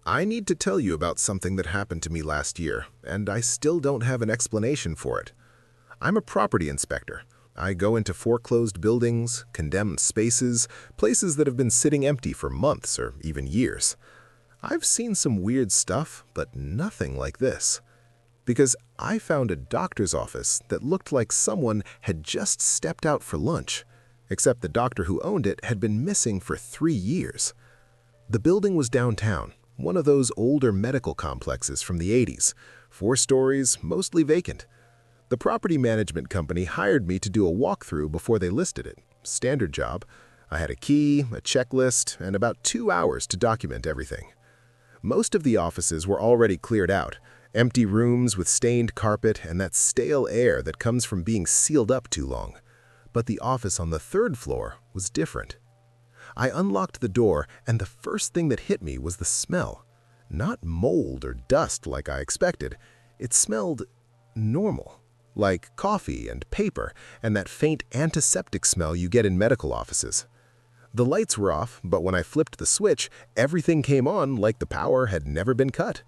I need to tell you about something that happened to me last year, and I still don't have an explanation for it. I'm a property inspector. I go into foreclosed buildings, condemned spaces, places that have been sitting empty for months or even years. I've seen some weird stuff, but nothing like this. Because I found a doctor's office that looked like someone had just stepped out for lunch, except the doctor who owned it had been missing for 3 years. The building was downtown, one of those older medical complexes from the 80s, 4 stories, mostly vacant. The property management company hired me to do a walkthrough before they listed it. Standard job. I had a key, a checklist, and about 2 hours to document everything. Most of the offices were already cleared out, empty rooms with stained carpet and that stale air that comes from being sealed up too long. But the office on the 3rd floor was different. I unlocked the door, and the first thing that hit me was the smell. Not mold or dust like I expected. It smelled normal, like coffee and paper and that faint antiseptic smell you get in medical offices. The lights were off, but when I flipped the switch, everything came on like the power had never been cut.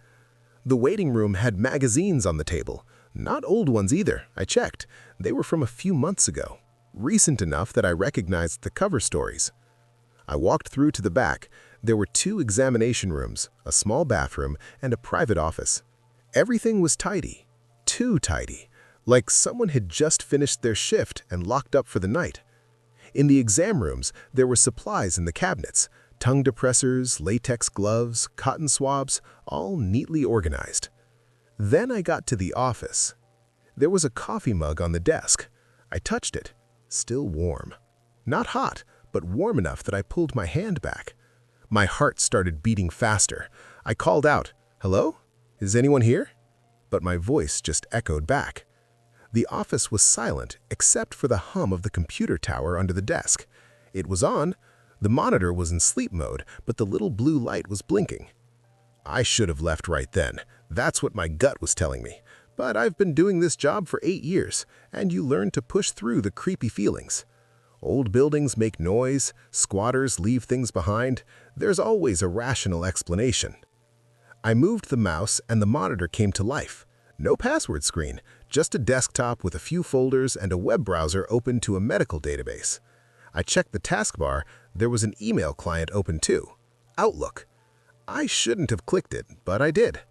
The waiting room had magazines on the table. Not old ones either, I checked. They were from a few months ago, recent enough that I recognized the cover stories. I walked through to the back. There were 2 examination rooms, a small bathroom, and a private office. Everything was tidy. Too tidy. Like someone had just finished their shift and locked up for the night. In the exam rooms, there were supplies in the cabinets, tongue depressors, latex gloves, cotton swabs, all neatly organized. Then I got to the office. There was a coffee mug on the desk. I touched it. Still warm. Not hot, but warm enough that I pulled my hand back. My heart started beating faster. I called out, "Hello? Is anyone here?" But my voice just echoed back. The office was silent except for the hum of the computer tower under the desk. It was on. The monitor was in sleep mode, but the little blue light was blinking. I should have left right then. That's what my gut was telling me. But I've been doing this job for 8 years, and you learn to push through the creepy feelings. Old buildings make noise, squatters leave things behind. There's always a rational explanation. I moved the mouse and the monitor came to life. No password screen, just a desktop with a few folders and a web browser open to a medical database. I checked the taskbar. There was an email client open too. Outlook. I shouldn't have clicked it, but I did.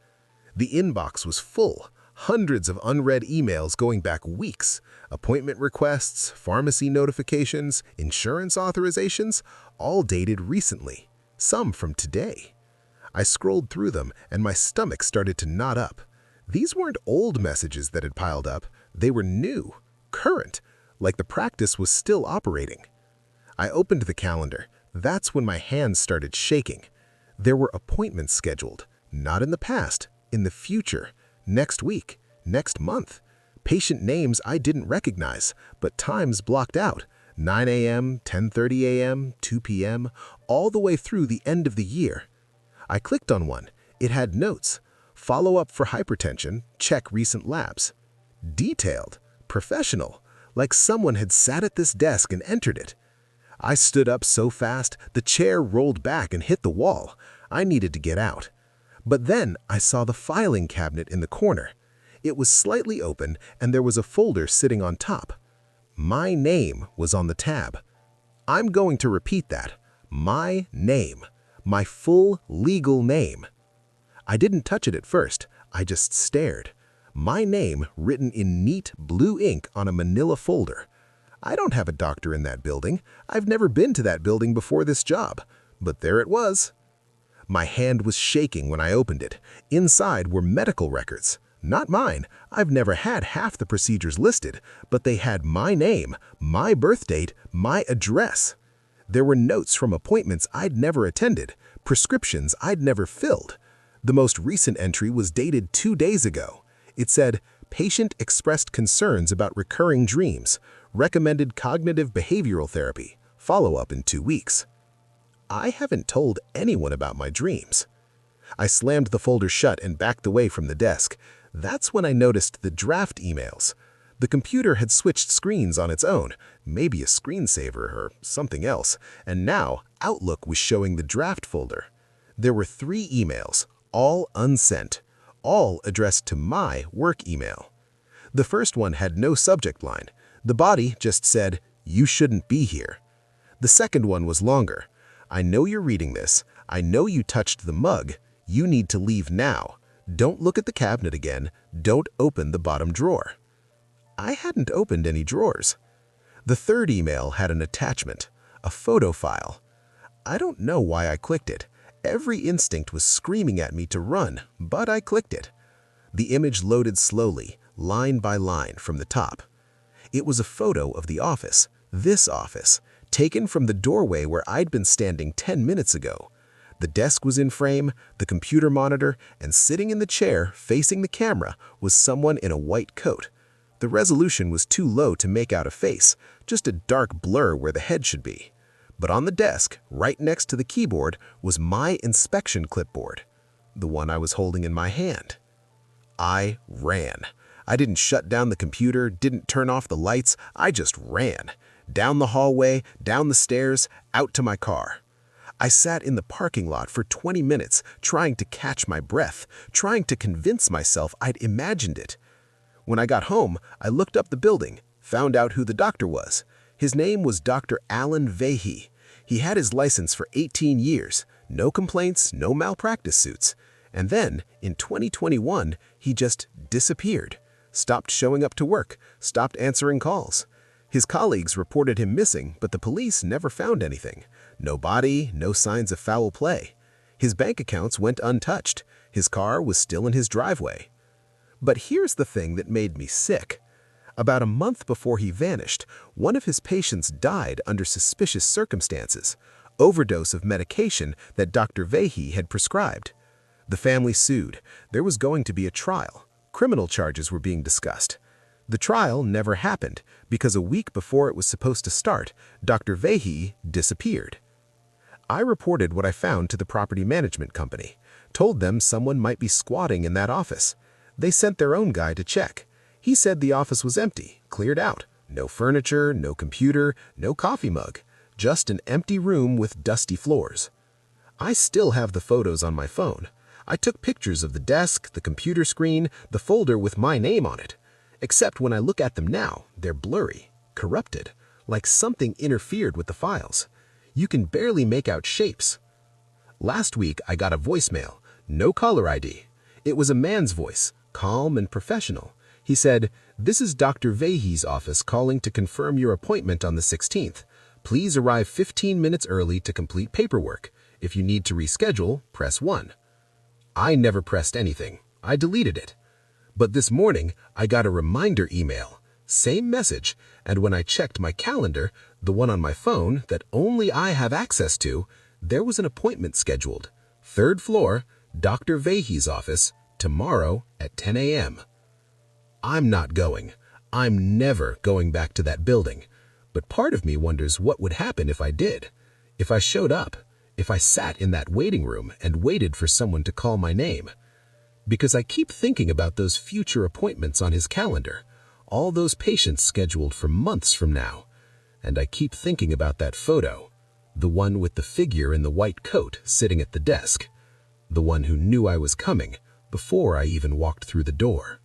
The inbox was full. Hundreds of unread emails going back weeks. Appointment requests, pharmacy notifications, insurance authorizations, all dated recently. Some from today. I scrolled through them and my stomach started to knot up. These weren't old messages that had piled up. They were new, current, like the practice was still operating. I opened the calendar. That's when my hands started shaking. There were appointments scheduled, not in the past, in the future. Next week, next month. Patient names I didn't recognize, but times blocked out. 9 a.m., 10:30 a.m., 2 p.m., all the way through the end of the year. I clicked on one. It had notes. Follow-up for hypertension, check recent labs. Detailed, professional, like someone had sat at this desk and entered it. I stood up so fast, the chair rolled back and hit the wall. I needed to get out. But then I saw the filing cabinet in the corner. It was slightly open and there was a folder sitting on top. My name was on the tab. I'm going to repeat that. My name. My full legal name. I didn't touch it at first. I just stared. My name written in neat blue ink on a manila folder. I don't have a doctor in that building. I've never been to that building before this job. But there it was. My hand was shaking when I opened it. Inside were medical records. Not mine. I've never had half the procedures listed, but they had my name, my birth date, my address. There were notes from appointments I'd never attended, prescriptions I'd never filled. The most recent entry was dated 2 days ago. It said, "Patient expressed concerns about recurring dreams. Recommended cognitive behavioral therapy. Follow-up in 2 weeks." I haven't told anyone about my dreams. I slammed the folder shut and backed away from the desk. That's when I noticed the draft emails. The computer had switched screens on its own, maybe a screensaver or something else, and now Outlook was showing the draft folder. There were 3 emails, all unsent, all addressed to my work email. The first one had no subject line. The body just said, "You shouldn't be here." The second one was longer. "I know you're reading this. I know you touched the mug. You need to leave now. Don't look at the cabinet again. Don't open the bottom drawer." I hadn't opened any drawers. The third email had an attachment, a photo file. I don't know why I clicked it. Every instinct was screaming at me to run, but I clicked it. The image loaded slowly, line by line from the top. It was a photo of the office, this office, taken from the doorway where I'd been standing 10 minutes ago. The desk was in frame, the computer monitor, and sitting in the chair facing the camera was someone in a white coat. The resolution was too low to make out a face, just a dark blur where the head should be. But on the desk, right next to the keyboard, was my inspection clipboard, the one I was holding in my hand. I ran. I didn't shut down the computer, didn't turn off the lights, I just ran. Down the hallway, down the stairs, out to my car. I sat in the parking lot for 20 minutes, trying to catch my breath, trying to convince myself I'd imagined it. When I got home, I looked up the building, found out who the doctor was. His name was Dr. Alan Vahey. He had his license for 18 years, no complaints, no malpractice suits. And then, in 2021, he just disappeared, stopped showing up to work, stopped answering calls. His colleagues reported him missing, but the police never found anything. No body, no signs of foul play. His bank accounts went untouched. His car was still in his driveway. But here's the thing that made me sick. About a month before he vanished, one of his patients died under suspicious circumstances, overdose of medication that Dr. Vahey had prescribed. The family sued. There was going to be a trial. Criminal charges were being discussed. The trial never happened because a week before it was supposed to start, Dr. Vahey disappeared. I reported what I found to the property management company, told them someone might be squatting in that office. They sent their own guy to check. He said the office was empty, cleared out. No furniture, no computer, no coffee mug. Just an empty room with dusty floors. I still have the photos on my phone. I took pictures of the desk, the computer screen, the folder with my name on it. Except when I look at them now, they're blurry, corrupted, like something interfered with the files. You can barely make out shapes. Last week, I got a voicemail, no caller ID. It was a man's voice, calm and professional. He said, "This is Dr. Vahey's office calling to confirm your appointment on the 16th. Please arrive 15 minutes early to complete paperwork. If you need to reschedule, press 1. I never pressed anything. I deleted it. But this morning, I got a reminder email. Same message, and when I checked my calendar, the one on my phone that only I have access to, there was an appointment scheduled. 3rd floor, Dr. Vahey's office, tomorrow at 10 a.m. I'm not going. I'm never going back to that building. But part of me wonders what would happen if I did. If I showed up, if I sat in that waiting room and waited for someone to call my name. Because I keep thinking about those future appointments on his calendar, all those patients scheduled for months from now. And I keep thinking about that photo, the one with the figure in the white coat sitting at the desk, the one who knew I was coming before I even walked through the door.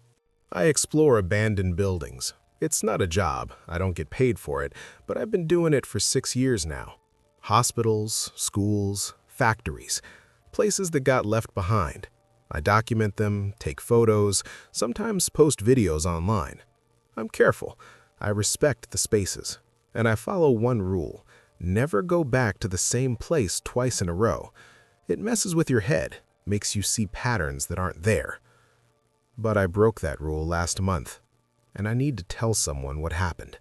I explore abandoned buildings. It's not a job. I don't get paid for it, but I've been doing it for 6 years now. Hospitals, schools, factories, places that got left behind. I document them, take photos, sometimes post videos online. I'm careful. I respect the spaces. And I follow one rule. Never go back to the same place twice in a row. It messes with your head, makes you see patterns that aren't there. But I broke that rule last month, and I need to tell someone what happened.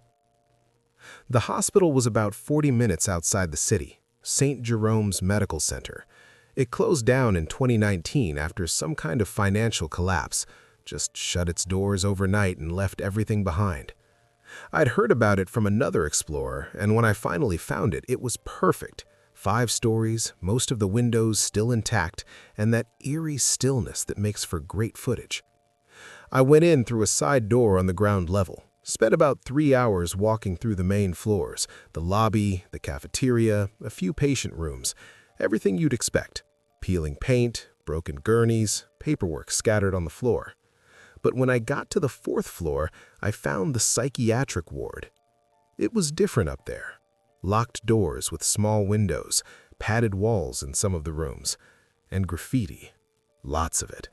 The hospital was about 40 minutes outside the city, St. Jerome's Medical Center. It closed down in 2019 after some kind of financial collapse, just shut its doors overnight and left everything behind. I'd heard about it from another explorer, and when I finally found it, it was perfect. 5 stories, most of the windows still intact, and that eerie stillness that makes for great footage. I went in through a side door on the ground level, spent about 3 hours walking through the main floors, the lobby, the cafeteria, a few patient rooms, everything you'd expect. Peeling paint, broken gurneys, paperwork scattered on the floor. But when I got to the fourth floor, I found the psychiatric ward. It was different up there. Locked doors with small windows, padded walls in some of the rooms, and graffiti. Lots of it.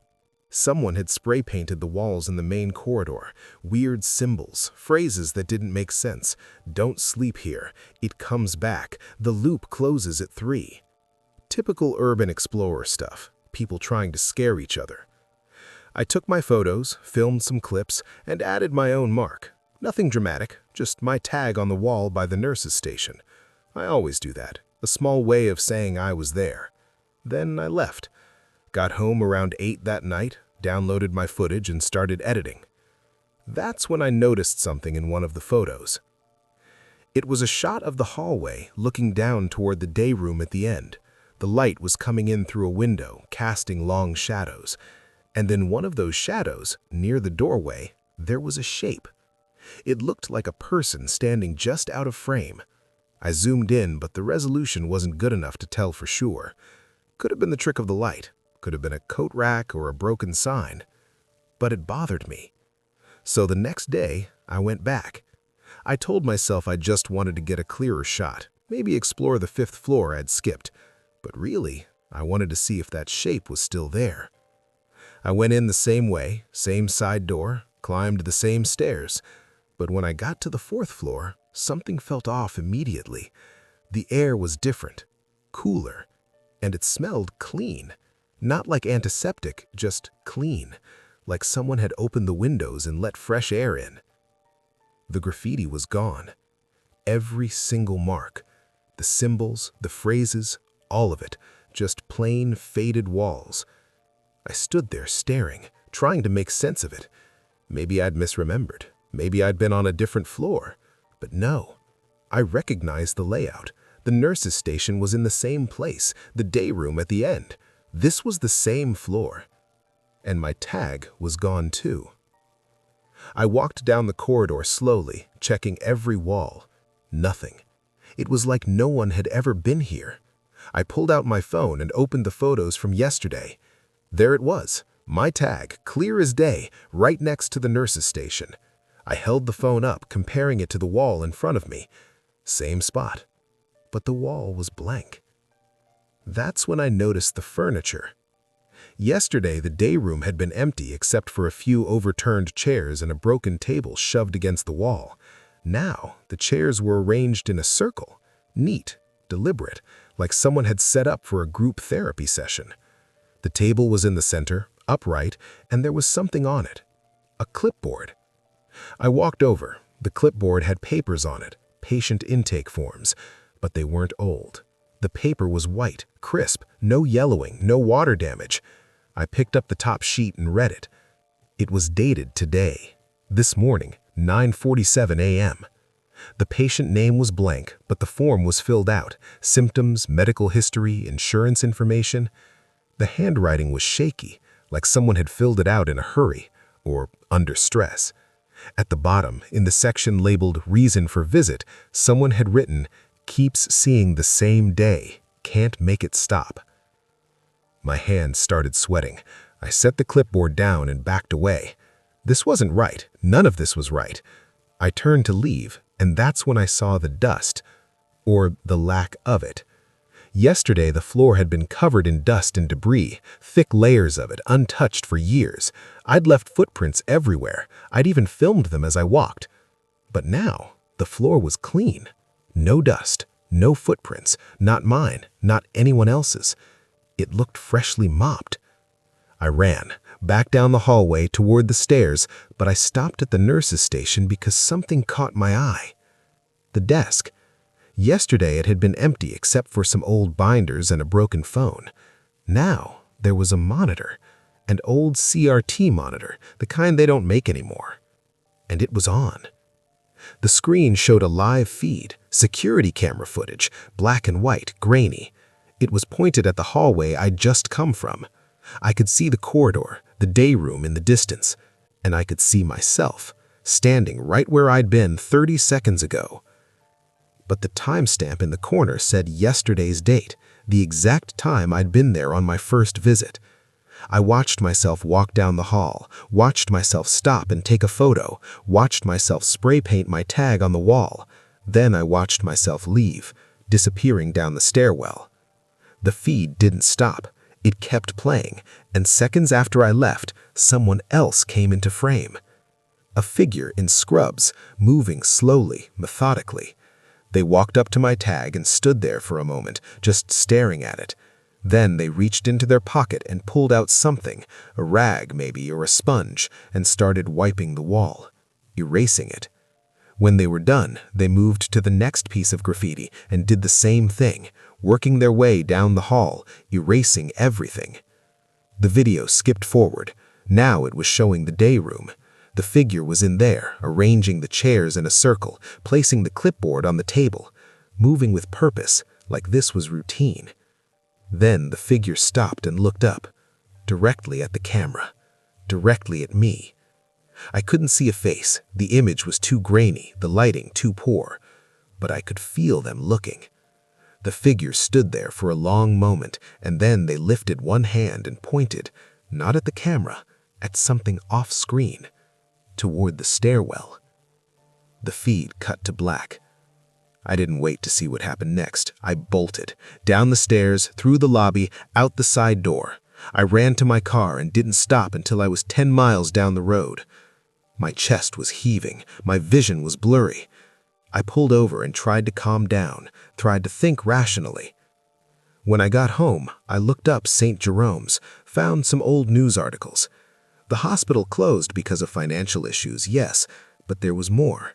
Someone had spray painted the walls in the main corridor, weird symbols, phrases that didn't make sense. Don't sleep here. It comes back. The loop closes at 3. Typical urban explorer stuff, people trying to scare each other. I took my photos, filmed some clips, and added my own mark. Nothing dramatic, just my tag on the wall by the nurse's station. I always do that, a small way of saying I was there. Then I left. Got home around 8 that night, downloaded my footage, and started editing. That's when I noticed something in one of the photos. It was a shot of the hallway looking down toward the day room at the end. The light was coming in through a window, casting long shadows. And in one of those shadows, near the doorway, there was a shape. It looked like a person standing just out of frame. I zoomed in, but the resolution wasn't good enough to tell for sure. Could have been the trick of the light. Could have been a coat rack or a broken sign. But it bothered me. So the next day, I went back. I told myself I just wanted to get a clearer shot, maybe explore the 5th floor I'd skipped. But really, I wanted to see if that shape was still there. I went in the same way, same side door, climbed the same stairs. But when I got to the 4th floor, something felt off immediately. The air was different, cooler, and it smelled clean. Not like antiseptic, just clean, like someone had opened the windows and let fresh air in. The graffiti was gone. Every single mark, the symbols, the phrases, all of it, just plain, faded walls. I stood there staring, trying to make sense of it. Maybe I'd misremembered. Maybe I'd been on a different floor. But no, I recognized the layout. The nurse's station was in the same place, the day room at the end. This was the same floor. And my tag was gone too. I walked down the corridor slowly, checking every wall. Nothing. It was like no one had ever been here. I pulled out my phone and opened the photos from yesterday. There it was, my tag, clear as day, right next to the nurse's station. I held the phone up, comparing it to the wall in front of me. Same spot. But the wall was blank. That's when I noticed the furniture. Yesterday, the day room had been empty except for a few overturned chairs and a broken table shoved against the wall. Now, the chairs were arranged in a circle, neat, deliberate, like someone had set up for a group therapy session. The table was in the center, upright, and there was something on it. A clipboard. I walked over. The clipboard had papers on it, patient intake forms, but they weren't old. The paper was white, crisp, no yellowing, no water damage. I picked up the top sheet and read it. It was dated today, this morning, 9:47 a.m. The patient name was blank, but the form was filled out. Symptoms, medical history, insurance information. The handwriting was shaky, like someone had filled it out in a hurry, or under stress. At the bottom, in the section labeled Reason for Visit, someone had written, "Keeps seeing the same day, can't make it stop." My hands started sweating. I set the clipboard down and backed away. This wasn't right. None of this was right. I turned to leave, and that's when I saw the dust, or the lack of it. Yesterday, the floor had been covered in dust and debris, thick layers of it, untouched for years. I'd left footprints everywhere. I'd even filmed them as I walked. But now, the floor was clean. No dust, no footprints, not mine, not anyone else's. It looked freshly mopped. I ran, back down the hallway toward the stairs, but I stopped at the nurse's station because something caught my eye. The desk. Yesterday it had been empty except for some old binders and a broken phone. Now there was a monitor, an old CRT monitor, the kind they don't make anymore. And it was on. The screen showed a live feed, security camera footage, black and white, grainy. It was pointed at the hallway I'd just come from. I could see the corridor, the day room in the distance, and I could see myself, standing right where I'd been 30 seconds ago. But the timestamp in the corner said yesterday's date, the exact time I'd been there on my first visit. I watched myself walk down the hall, watched myself stop and take a photo, watched myself spray paint my tag on the wall. Then I watched myself leave, disappearing down the stairwell. The feed didn't stop. It kept playing, and seconds after I left, someone else came into frame. A figure in scrubs, moving slowly, methodically. They walked up to my tag and stood there for a moment, just staring at it. Then they reached into their pocket and pulled out something, a rag maybe or a sponge, and started wiping the wall, erasing it. When they were done, they moved to the next piece of graffiti and did the same thing, working their way down the hall, erasing everything. The video skipped forward. Now it was showing the day room. The figure was in there, arranging the chairs in a circle, placing the clipboard on the table, moving with purpose, like this was routine. Then the figure stopped and looked up, directly at the camera, directly at me. I couldn't see a face. The image was too grainy, the lighting too poor, but I could feel them looking. The figure stood there for a long moment, and then they lifted one hand and pointed, not at the camera, at something off-screen, toward the stairwell. The feed cut to black. I didn't wait to see what happened next. I bolted, down the stairs, through the lobby, out the side door. I ran to my car and didn't stop until I was 10 miles down the road. My chest was heaving, my vision was blurry. I pulled over and tried to calm down, tried to think rationally. When I got home, I looked up St. Jerome's, found some old news articles. The hospital closed because of financial issues, yes, but there was more.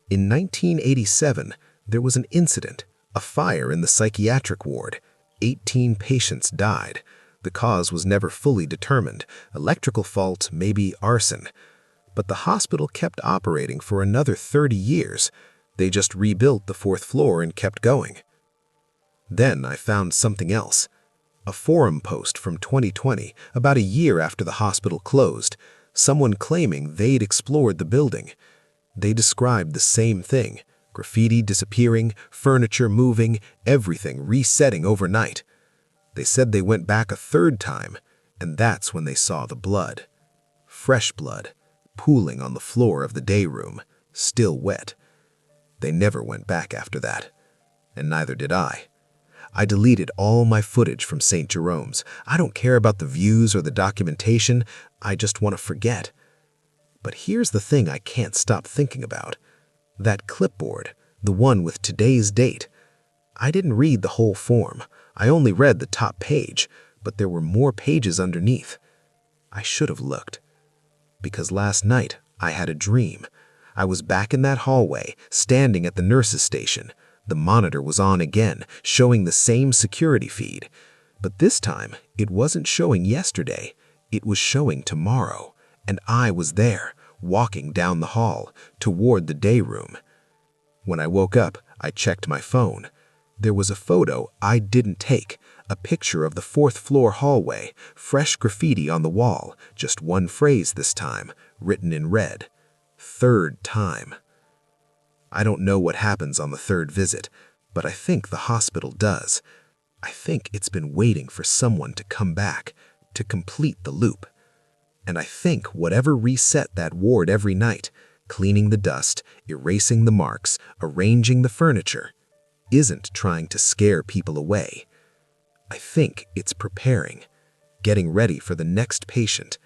In 1987, there was an incident, a fire in the psychiatric ward. 18 patients died. The cause was never fully determined. Electrical fault, maybe arson. But the hospital kept operating for another 30 years. They just rebuilt the 4th floor and kept going. Then I found something else. A forum post from 2020, about a year after the hospital closed, someone claiming they'd explored the building. They described the same thing, graffiti disappearing, furniture moving, everything resetting overnight. They said they went back a 3rd time, and that's when they saw the blood. Fresh blood, pooling on the floor of the day room, still wet. They never went back after that, and neither did I. I deleted all my footage from St. Jerome's. I don't care about the views or the documentation. I just want to forget. But here's the thing I can't stop thinking about. That clipboard, the one with today's date. I didn't read the whole form. I only read the top page, but there were more pages underneath. I should have looked. Because last night, I had a dream. I was back in that hallway, standing at the nurse's station. The monitor was on again, showing the same security feed. But this time, it wasn't showing yesterday. It was showing tomorrow. And I was there, walking down the hall, toward the day room. When I woke up, I checked my phone. There was a photo I didn't take, a picture of the 4th floor hallway, fresh graffiti on the wall, just one phrase this time, written in red. 3rd time. I don't know what happens on the 3rd visit, but I think the hospital does. I think it's been waiting for someone to come back, to complete the loop. And I think whatever reset that ward every night, cleaning the dust, erasing the marks, arranging the furniture, isn't trying to scare people away. I think it's preparing, getting ready for the next patient.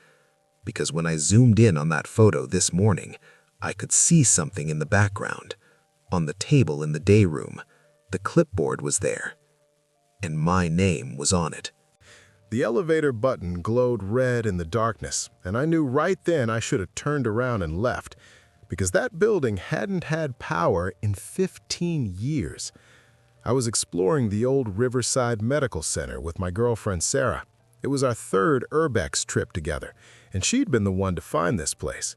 Because when I zoomed in on that photo this morning, I could see something in the background. On the table in the day room, the clipboard was there, and my name was on it. The elevator button glowed red in the darkness, and I knew right then I should have turned around and left, because that building hadn't had power in 15 years. I was exploring the old Riverside Medical Center with my girlfriend Sarah. It was our 3rd Urbex trip together, and she'd been the one to find this place.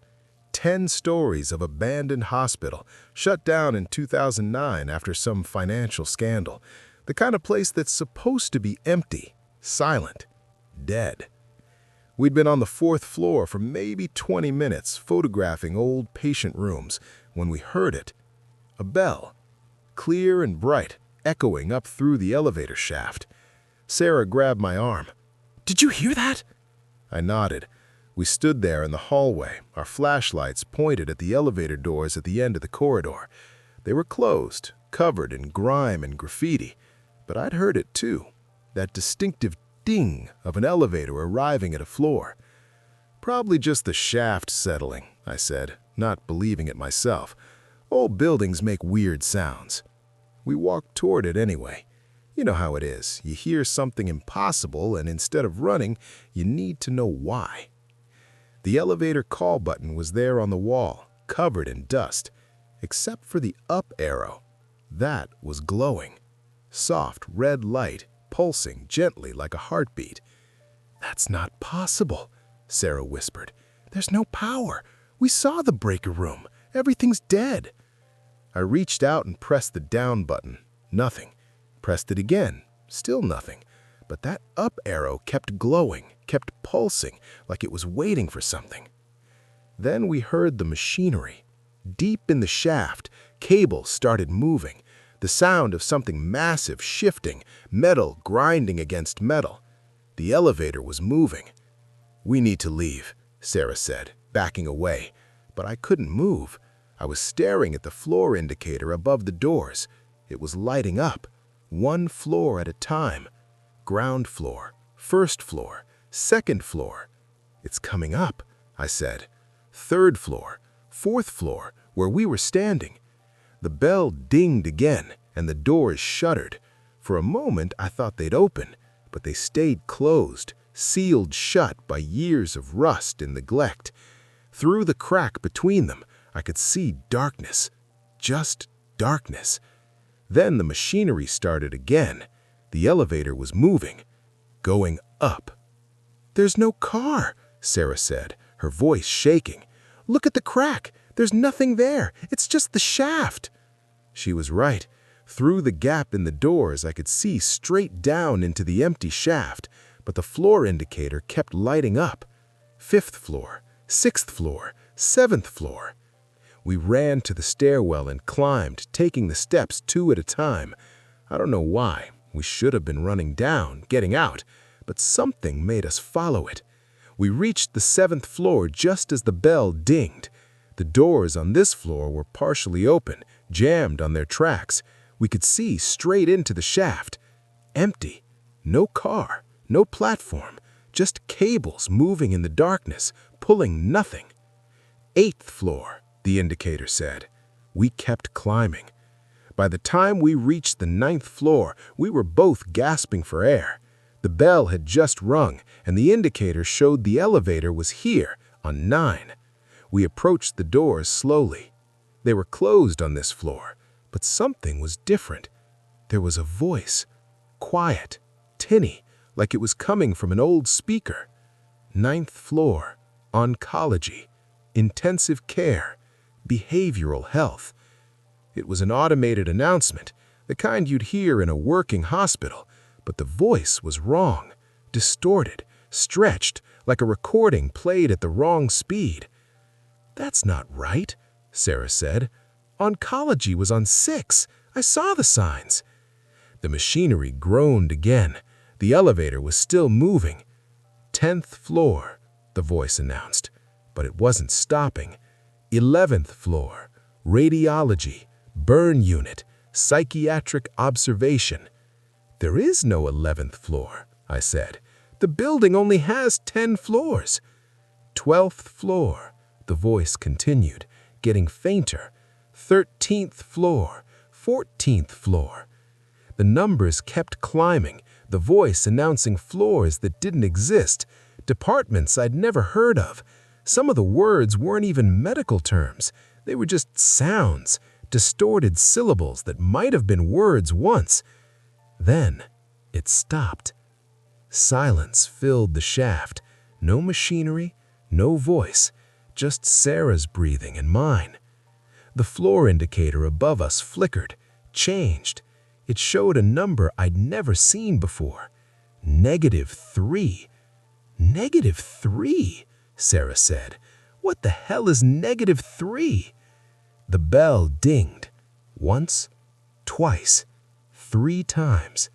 10 stories of abandoned hospital, shut down in 2009 after some financial scandal. The kind of place that's supposed to be empty, silent, dead. We'd been on the 4th floor for maybe 20 minutes, photographing old patient rooms, when we heard it. A bell, clear and bright, echoing up through the elevator shaft. Sarah grabbed my arm. "Did you hear that?" I nodded. We stood there in the hallway, our flashlights pointed at the elevator doors at the end of the corridor. They were closed, covered in grime and graffiti, but I'd heard it too, that distinctive ding of an elevator arriving at a floor. Probably just the shaft settling, I said, not believing it myself. Old buildings make weird sounds. We walked toward it anyway. You know how it is. You hear something impossible, and instead of running, you need to know why. The elevator call button was there on the wall, covered in dust, except for the up arrow. That was glowing. Soft red light, pulsing gently like a heartbeat. "That's not possible," Sarah whispered. "There's no power. We saw the breaker room. Everything's dead." I reached out and pressed the down button. Nothing. Pressed it again. Still nothing. But that up arrow kept glowing, kept pulsing, like it was waiting for something. Then we heard the machinery. Deep in the shaft, cables started moving. The sound of something massive shifting, metal grinding against metal. The elevator was moving. "We need to leave," Sarah said, backing away. But I couldn't move. I was staring at the floor indicator above the doors. It was lighting up, one floor at a time. Ground floor, first floor, second floor. "It's coming up," I said. Third floor, fourth floor, where we were standing. The bell dinged again, and the doors shuddered. For a moment, I thought they'd open, but they stayed closed, sealed shut by years of rust and neglect. Through the crack between them, I could see darkness, just darkness. Then the machinery started again. The elevator was moving, going up. "There's no car," Sarah said, her voice shaking. "Look at the crack. There's nothing there. It's just the shaft." She was right. Through the gap in the doors, I could see straight down into the empty shaft, but the floor indicator kept lighting up. 5th floor, 6th floor, 7th floor. We ran to the stairwell and climbed, taking the steps 2 at a time. I don't know why. We should have been running down, getting out, but something made us follow it. We reached the 7th floor just as the bell dinged. The doors on this floor were partially open, jammed on their tracks. We could see straight into the shaft. Empty. No car, no platform, just cables moving in the darkness, pulling nothing. 8th floor, the indicator said. We kept climbing. By the time we reached the 9th floor, we were both gasping for air. The bell had just rung, and the indicator showed the elevator was here, on 9. We approached the doors slowly. They were closed on this floor, but something was different. There was a voice, quiet, tinny, like it was coming from an old speaker. 9th floor, oncology, intensive care, behavioral health. It was an automated announcement, the kind you'd hear in a working hospital, but the voice was wrong, distorted, stretched, like a recording played at the wrong speed. "That's not right," Sarah said. "Oncology was on 6. I saw the signs." The machinery groaned again. The elevator was still moving. 10th floor, the voice announced, but it wasn't stopping. 11th floor, radiology, burn unit, psychiatric observation. "There is no 11th floor," I said. "The building only has 10 floors." 12th floor, the voice continued, getting fainter. 13th floor, 14th floor. The numbers kept climbing, the voice announcing floors that didn't exist, departments I'd never heard of. Some of the words weren't even medical terms. They were just sounds, distorted syllables that might have been words once. Then it stopped. Silence filled the shaft. No machinery, no voice, just Sarah's breathing and mine. The floor indicator above us flickered, changed. It showed a number I'd never seen before. -3. -3, Sarah said. "What the hell is -3? The bell dinged. Once, twice, 3 times.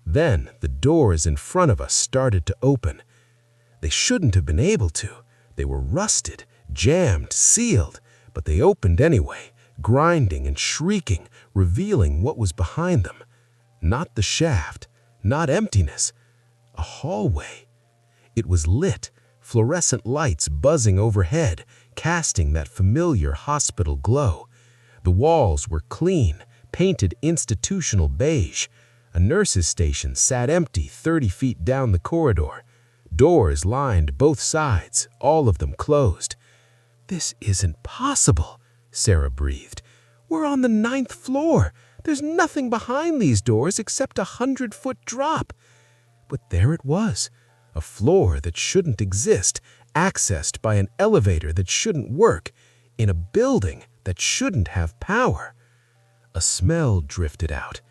Then the doors in front of us started to open. They shouldn't have been able to. They were rusted, jammed, sealed, but they opened anyway, grinding and shrieking, revealing what was behind them. Not the shaft, not emptiness. A hallway. It was lit, fluorescent lights buzzing overhead, casting that familiar hospital glow. The walls were clean, painted institutional beige. A nurse's station sat empty 30 feet down the corridor. Doors lined both sides, all of them closed. "This isn't possible," Sarah breathed. "We're on the 9th floor. There's nothing behind these doors except a 100-foot drop." But there it was, a floor that shouldn't exist, accessed by an elevator that shouldn't work, in a building that shouldn't have power. A smell drifted out.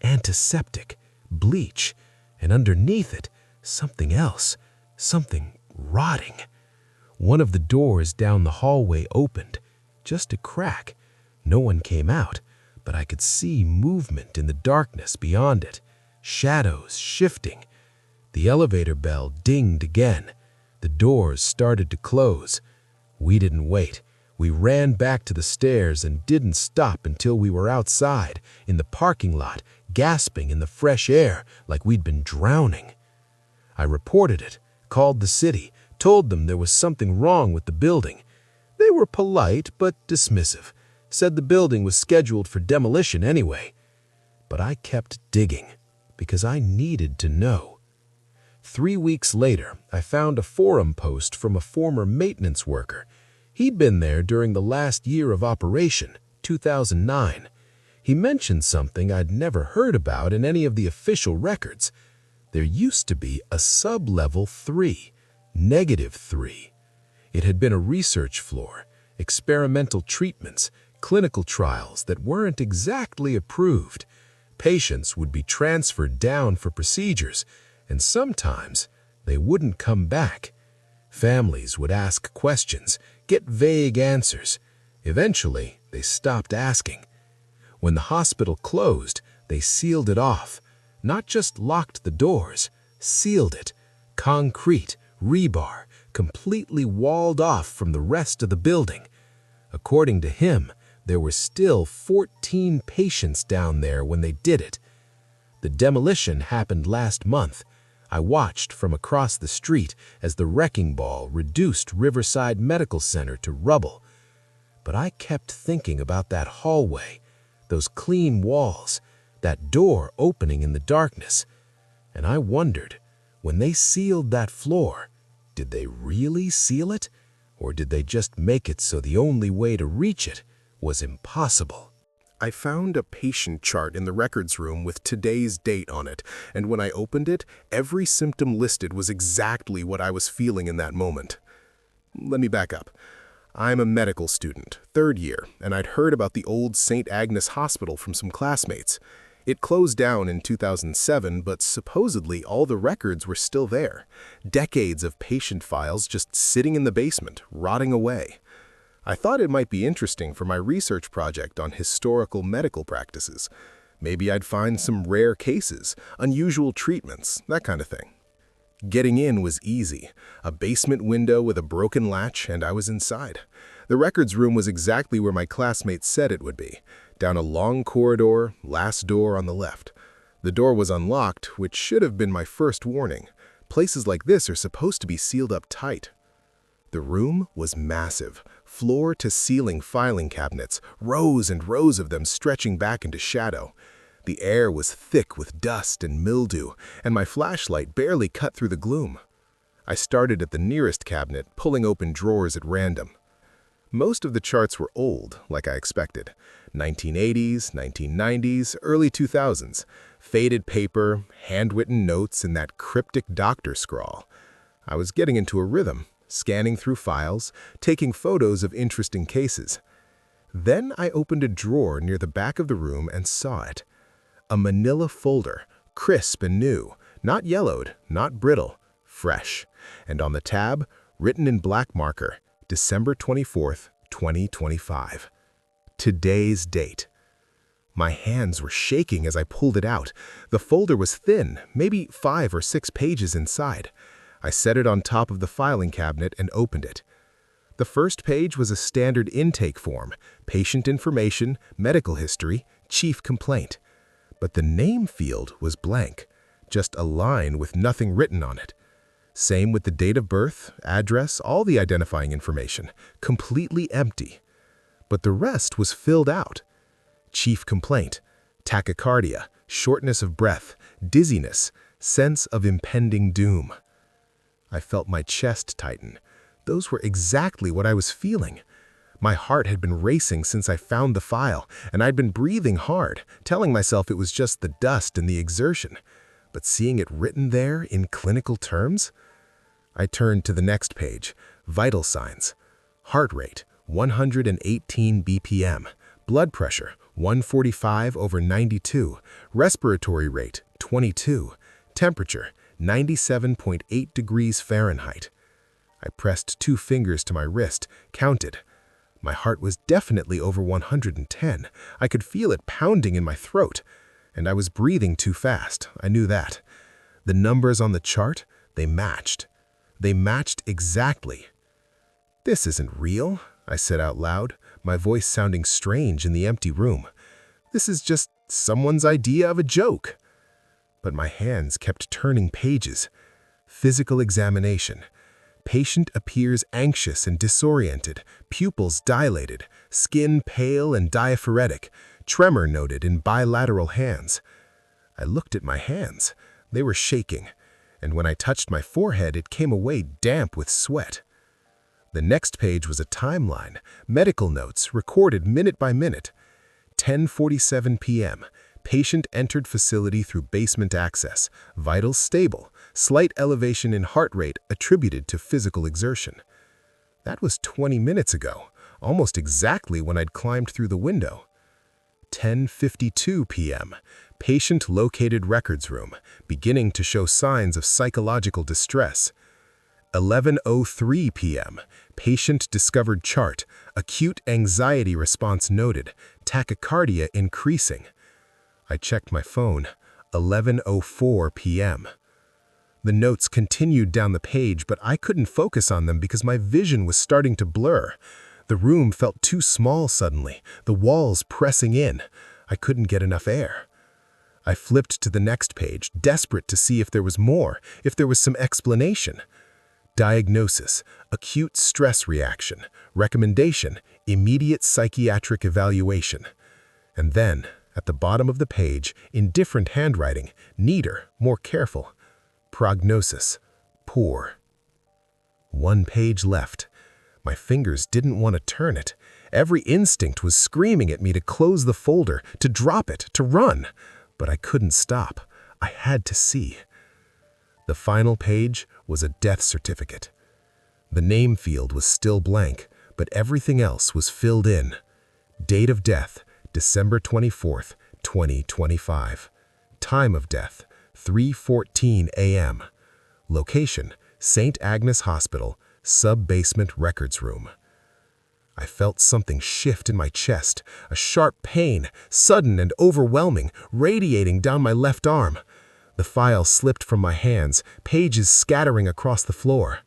Antiseptic, bleach, and underneath it, something else, something rotting. One of the doors down the hallway opened, just a crack. No one came out, but I could see movement in the darkness beyond it, shadows shifting. The elevator bell dinged again. The doors started to close. We didn't wait. We ran back to the stairs and didn't stop until we were outside, in the parking lot, gasping in the fresh air like we'd been drowning. I reported it, called the city, told them there was something wrong with the building. They were polite but dismissive, said the building was scheduled for demolition anyway. But I kept digging, because I needed to know. 3 weeks later, I found a forum post from a former maintenance worker. He'd been there during the last year of operation, 2009. He mentioned something I'd never heard about in any of the official records. There used to be a sub-level 3, -3. It had been a research floor, experimental treatments, clinical trials that weren't exactly approved. Patients would be transferred down for procedures, and sometimes they wouldn't come back. Families would ask questions, get vague answers. Eventually, they stopped asking. When the hospital closed, they sealed it off. Not just locked the doors, sealed it. Concrete, rebar, completely walled off from the rest of the building. According to him, there were still 14 patients down there when they did it. The demolition happened last month. I watched from across the street as the wrecking ball reduced Riverside Medical Center to rubble. But I kept thinking about that hallway, those clean walls, that door opening in the darkness. And I wondered, when they sealed that floor, did they really seal it? Or did they just make it so the only way to reach it was impossible? I found a patient chart in the records room with today's date on it, and when I opened it, every symptom listed was exactly what I was feeling in that moment. Let me back up. I'm a medical student, 3rd year, and I'd heard about the old St. Agnes Hospital from some classmates. It closed down in 2007, but supposedly all the records were still there. Decades of patient files just sitting in the basement, rotting away. I thought it might be interesting for my research project on historical medical practices. Maybe I'd find some rare cases, unusual treatments, that kind of thing. Getting in was easy. A basement window with a broken latch, and I was inside. The records room was exactly where my classmates said it would be. Down a long corridor, last door on the left. The door was unlocked, which should have been my first warning. Places like this are supposed to be sealed up tight. The room was massive. Floor-to-ceiling filing cabinets, rows and rows of them stretching back into shadow. The air was thick with dust and mildew, and my flashlight barely cut through the gloom. I started at the nearest cabinet, pulling open drawers at random. Most of the charts were old, like I expected. 1980s, 1990s, early 2000s. Faded paper, handwritten notes, and that cryptic doctor scrawl. I was getting into a rhythm, scanning through files, taking photos of interesting cases. Then I opened a drawer near the back of the room and saw it. A manila folder, crisp and new, not yellowed, not brittle, fresh. And on the tab, written in black marker, December 24th, 2025. Today's date. My hands were shaking as I pulled it out. The folder was thin, maybe 5 or 6 pages inside. I set it on top of the filing cabinet and opened it. The first page was a standard intake form, patient information, medical history, chief complaint. But the name field was blank, just a line with nothing written on it. Same with the date of birth, address, all the identifying information, completely empty. But the rest was filled out. Chief complaint, tachycardia, shortness of breath, dizziness, sense of impending doom. I felt my chest tighten. Those were exactly what I was feeling. My heart had been racing since I found the file, and I'd been breathing hard, telling myself it was just the dust and the exertion. But seeing it written there in clinical terms? I turned to the next page, vital signs. Heart rate, 118 BPM. Blood pressure, 145/92. Respiratory rate, 22. Temperature, 97.8 degrees Fahrenheit. I pressed 2 fingers to my wrist, counted. My heart was definitely over 110. I could feel it pounding in my throat. And I was breathing too fast, I knew that. The numbers on the chart, they matched. They matched exactly. "This isn't real," I said out loud, my voice sounding strange in the empty room. "This is just someone's idea of a joke." But my hands kept turning pages. Physical examination. Patient appears anxious and disoriented, pupils dilated, skin pale and diaphoretic, tremor noted in bilateral hands. I looked at my hands. They were shaking, and when I touched my forehead, it came away damp with sweat. The next page was a timeline, medical notes recorded minute by minute. 10:47 p.m. Patient entered facility through basement access. Vitals stable. Slight elevation in heart rate attributed to physical exertion. That was 20 minutes ago, almost exactly when I'd climbed through the window. 10:52 p.m. Patient located records room, beginning to show signs of psychological distress. 11:03 p.m. Patient discovered chart, acute anxiety response noted, tachycardia increasing. I checked my phone. 11:04 p.m. The notes continued down the page, but I couldn't focus on them because my vision was starting to blur. The room felt too small suddenly, the walls pressing in. I couldn't get enough air. I flipped to the next page, desperate to see if there was more, if there was some explanation. Diagnosis, acute stress reaction. Recommendation, immediate psychiatric evaluation. And then, at the bottom of the page, in different handwriting, neater, more careful. Prognosis, poor. 1 page left. My fingers didn't want to turn it. Every instinct was screaming at me to close the folder, to drop it, to run. But I couldn't stop. I had to see. The final page was a death certificate. The name field was still blank, but everything else was filled in. Date of death, December 24th, 2025. Time of death, 3:14 a.m. Location, St. Agnes Hospital, sub-basement records room. I felt something shift in my chest, a sharp pain, sudden and overwhelming, radiating down my left arm. The file slipped from my hands, pages scattering across the floor.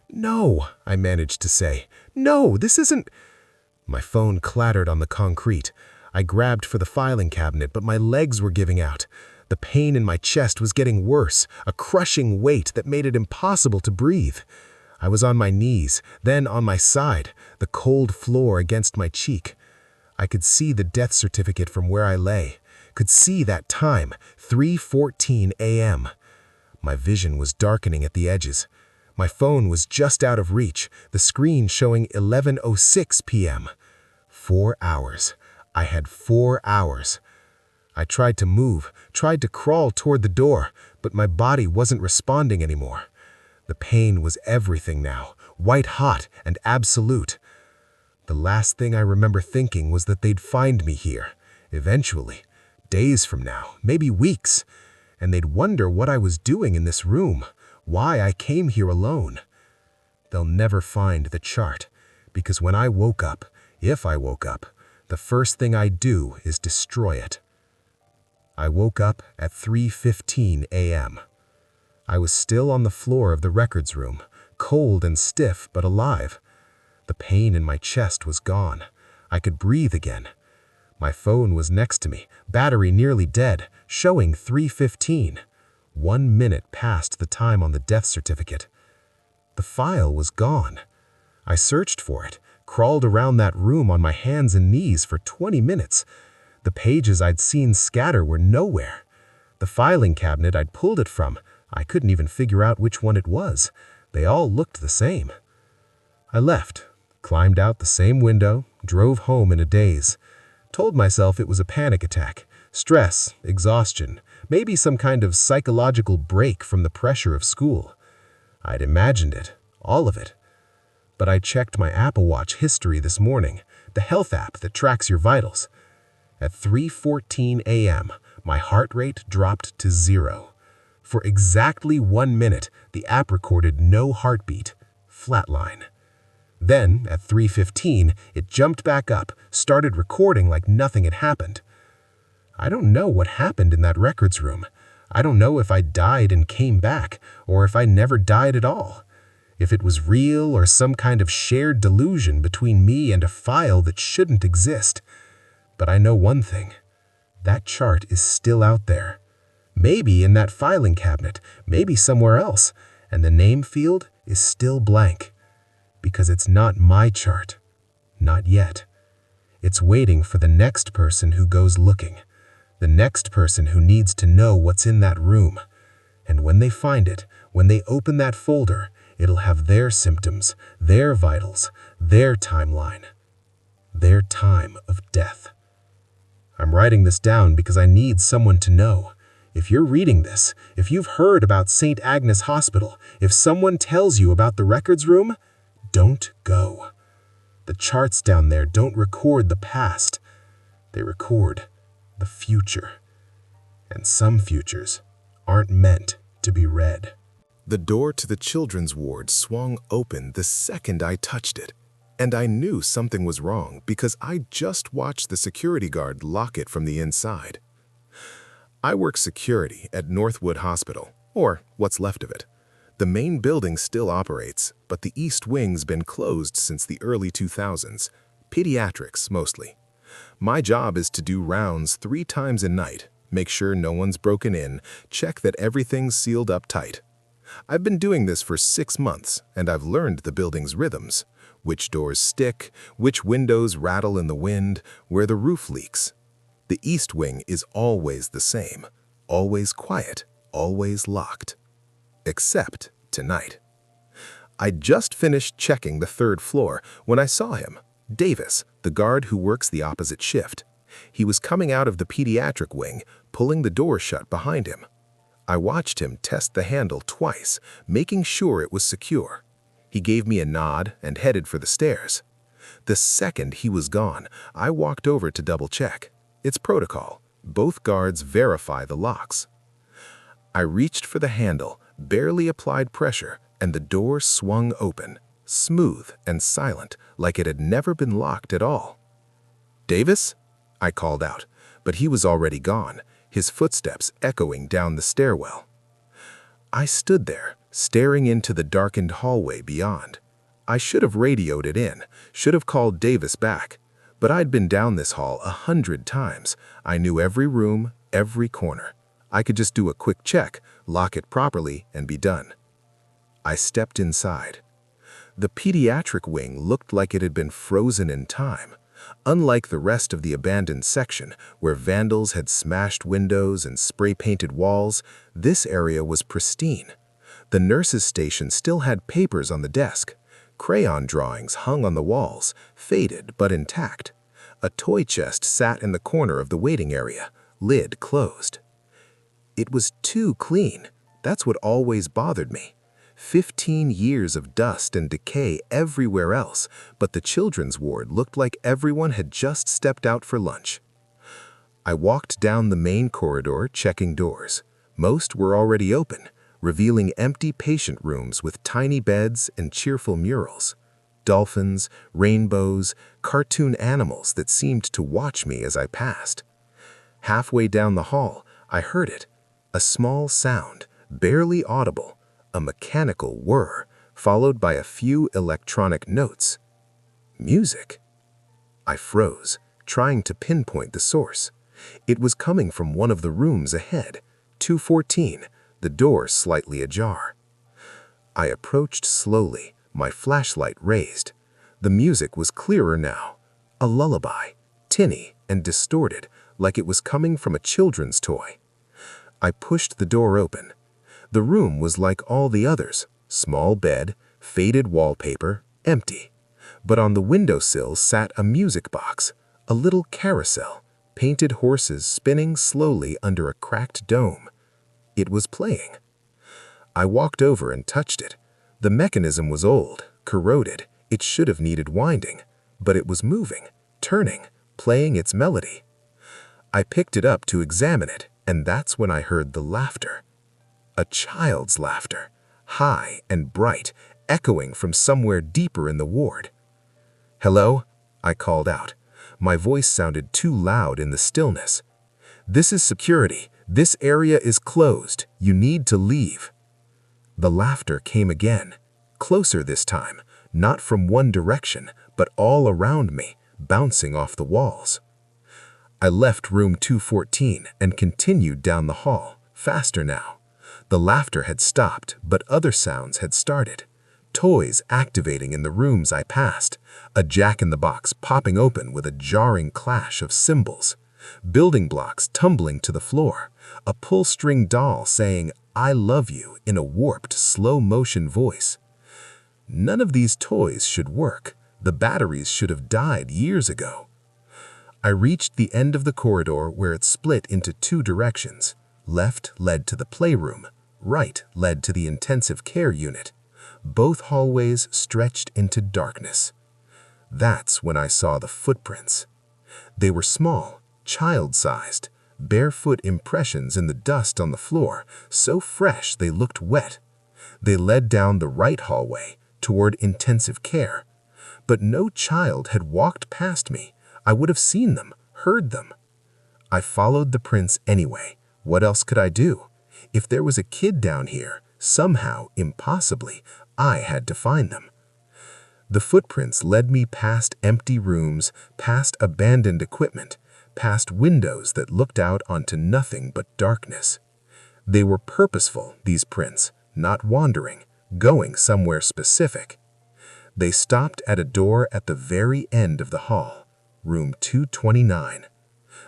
"No," I managed to say. "No, this isn't—" My phone clattered on the concrete. I grabbed for the filing cabinet, but my legs were giving out. The pain in my chest was getting worse, a crushing weight that made it impossible to breathe. I was on my knees, then on my side, the cold floor against my cheek. I could see the death certificate from where I lay, could see that time, 3:14 a.m. My vision was darkening at the edges. My phone was just out of reach, the screen showing 11:06 p.m. 4 hours. I had 4 hours. I tried to move, tried to crawl toward the door, but my body wasn't responding anymore. The pain was everything now, white-hot and absolute. The last thing I remember thinking was that they'd find me here, eventually, days from now, maybe weeks, and they'd wonder what I was doing in this room, why I came here alone. They'll never find the chart, because when I woke up, if I woke up, the first thing I'd do is destroy it. I woke up at 3:15 a.m. I was still on the floor of the records room, cold and stiff but alive. The pain in my chest was gone. I could breathe again. My phone was next to me, battery nearly dead, showing 3:15. 1 minute past the time on the death certificate. The file was gone. I searched for it, crawled around that room on my hands and knees for 20 minutes. The pages I'd seen scatter were nowhere. The filing cabinet I'd pulled it from, I couldn't even figure out which one it was. They all looked the same. I left, climbed out the same window, drove home in a daze. Told myself it was a panic attack, stress, exhaustion, maybe some kind of psychological break from the pressure of school. I'd imagined it, all of it. But I checked my Apple Watch history this morning, the health app that tracks your vitals. At 3:14 a.m., my heart rate dropped to 0. For exactly 1 minute, the app recorded no heartbeat, flatline. Then, at 3:15, it jumped back up, started recording like nothing had happened. I don't know what happened in that records room. I don't know if I died and came back, or if I never died at all. If it was real or some kind of shared delusion between me and a file that shouldn't exist. But I know one thing. That chart is still out there. Maybe in that filing cabinet, maybe somewhere else, and the name field is still blank. Because it's not my chart. Not yet. It's waiting for the next person who goes looking. The next person who needs to know what's in that room. And when they find it, when they open that folder, it'll have their symptoms, their vitals, their timeline, their time of death. I'm writing this down because I need someone to know. If you're reading this, if you've heard about St. Agnes Hospital, if someone tells you about the records room, don't go. The charts down there don't record the past. They record the future. And some futures aren't meant to be read. The door to the children's ward swung open the second I touched it, and I knew something was wrong because I just watched the security guard lock it from the inside. I work security at Northwood Hospital, or what's left of it. The main building still operates, but the East Wing's been closed since the early 2000s, pediatrics mostly. My job is to do rounds 3 times a night, make sure no one's broken in, check that everything's sealed up tight. I've been doing this for 6 months, and I've learned the building's rhythms, which doors stick, which windows rattle in the wind, where the roof leaks. The East Wing is always the same, always quiet, always locked. Except tonight. I'd just finished checking the 3rd floor when I saw him, Davis, the guard who works the opposite shift. He was coming out of the pediatric wing, pulling the door shut behind him. I watched him test the handle twice, making sure it was secure. He gave me a nod and headed for the stairs. The second he was gone, I walked over to double-check. It's protocol. Both guards verify the locks. I reached for the handle, barely applied pressure, and the door swung open, smooth and silent, like it had never been locked at all. "Davis?" I called out, but he was already gone, his footsteps echoing down the stairwell. I stood there, staring into the darkened hallway beyond. I should have radioed it in, should have called Davis back, but I'd been down this hall 100 times. I knew every room, every corner. I could just do a quick check, lock it properly, and be done. I stepped inside. The pediatric wing looked like it had been frozen in time. Unlike the rest of the abandoned section, where vandals had smashed windows and spray-painted walls, this area was pristine. The nurse's station still had papers on the desk. Crayon drawings hung on the walls, faded but intact. A toy chest sat in the corner of the waiting area, lid closed. It was too clean. That's what always bothered me. 15 years of dust and decay everywhere else, but the children's ward looked like everyone had just stepped out for lunch. I walked down the main corridor, checking doors. Most were already open, revealing empty patient rooms with tiny beds and cheerful murals. Dolphins, rainbows, cartoon animals that seemed to watch me as I passed. Halfway down the hall, I heard it. A small sound, barely audible, a mechanical whir, followed by a few electronic notes. Music. I froze, trying to pinpoint the source. It was coming from one of the rooms ahead, 214, the door slightly ajar. I approached slowly, my flashlight raised. The music was clearer now, a lullaby, tinny and distorted, like it was coming from a children's toy. I pushed the door open. The room was like all the others, small bed, faded wallpaper, empty. But on the windowsill sat a music box, a little carousel, painted horses spinning slowly under a cracked dome. It was playing. I walked over and touched it. The mechanism was old, corroded. It should have needed winding, but it was moving, turning, playing its melody. I picked it up to examine it, and that's when I heard the laughter. A child's laughter, high and bright, echoing from somewhere deeper in the ward. "Hello?" I called out. My voice sounded too loud in the stillness. "This is security. This area is closed. You need to leave." The laughter came again, closer this time, not from one direction, but all around me, bouncing off the walls. I left room 214 and continued down the hall, faster now. The laughter had stopped, but other sounds had started. Toys activating in the rooms I passed, a jack-in-the-box popping open with a jarring clash of cymbals, building blocks tumbling to the floor, a pull-string doll saying, "I love you," in a warped, slow-motion voice. None of these toys should work. The batteries should have died years ago. I reached the end of the corridor where it split into two directions. Left led to the playroom, right led to the intensive care unit. Both hallways stretched into darkness. That's when I saw the footprints. They were small, child-sized, barefoot impressions in the dust on the floor, so fresh they looked wet. They led down the right hallway, toward intensive care. But no child had walked past me. I would have seen them, heard them. I followed the prints anyway. What else could I do? If there was a kid down here, somehow, impossibly, I had to find them. The footprints led me past empty rooms, past abandoned equipment, past windows that looked out onto nothing but darkness. They were purposeful, these prints, not wandering, going somewhere specific. They stopped at a door at the very end of the hall, room 229.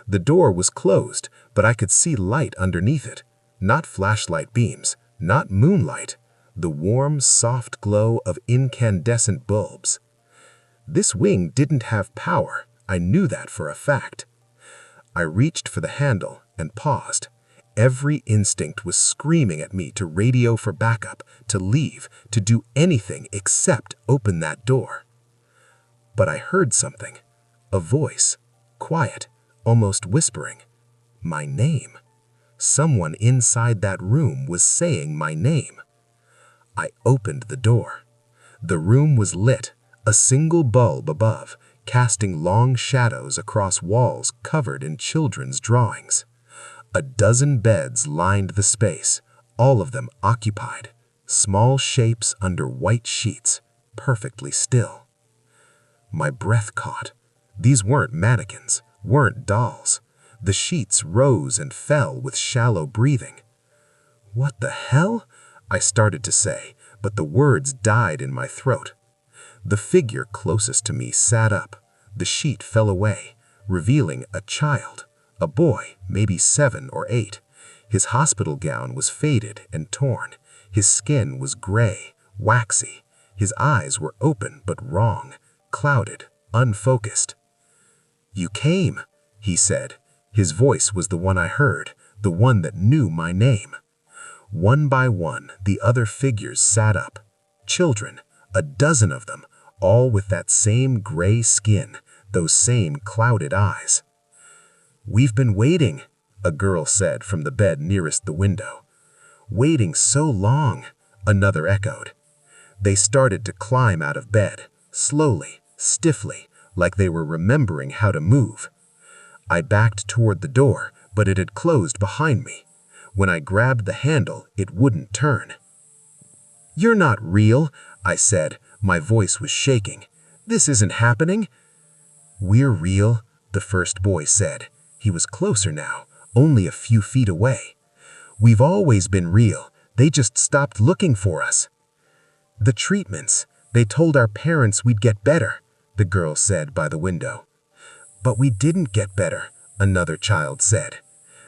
The door was closed, but I could see light underneath it. Not flashlight beams, not moonlight, the warm, soft glow of incandescent bulbs. This wing didn't have power. I knew that for a fact. I reached for the handle and paused. Every instinct was screaming at me to radio for backup, to leave, to do anything except open that door. But I heard something. A voice, quiet, almost whispering. My name. Someone inside that room was saying my name. I opened the door. The room was lit, a single bulb above, casting long shadows across walls covered in children's drawings. A dozen beds lined the space, all of them occupied, small shapes under white sheets, perfectly still. My breath caught. These weren't mannequins, weren't dolls. The sheets rose and fell with shallow breathing. "What the hell?" I started to say, but the words died in my throat. The figure closest to me sat up. The sheet fell away, revealing a child, a boy, maybe 7 or 8. His hospital gown was faded and torn. His skin was gray, waxy. His eyes were open but wrong, clouded, unfocused. "You came," he said. His voice was the one I heard, the one that knew my name. One by one, the other figures sat up. Children, a dozen of them, all with that same gray skin, those same clouded eyes. "We've been waiting," a girl said from the bed nearest the window. "Waiting so long," another echoed. They started to climb out of bed, slowly, stiffly, like they were remembering how to move. I backed toward the door, but it had closed behind me. When I grabbed the handle, it wouldn't turn. "You're not real," I said. My voice was shaking. "This isn't happening." "We're real," the first boy said. He was closer now, only a few feet away. "We've always been real. They just stopped looking for us." "The treatments. They told our parents we'd get better," the girl said by the window. "But we didn't get better," another child said.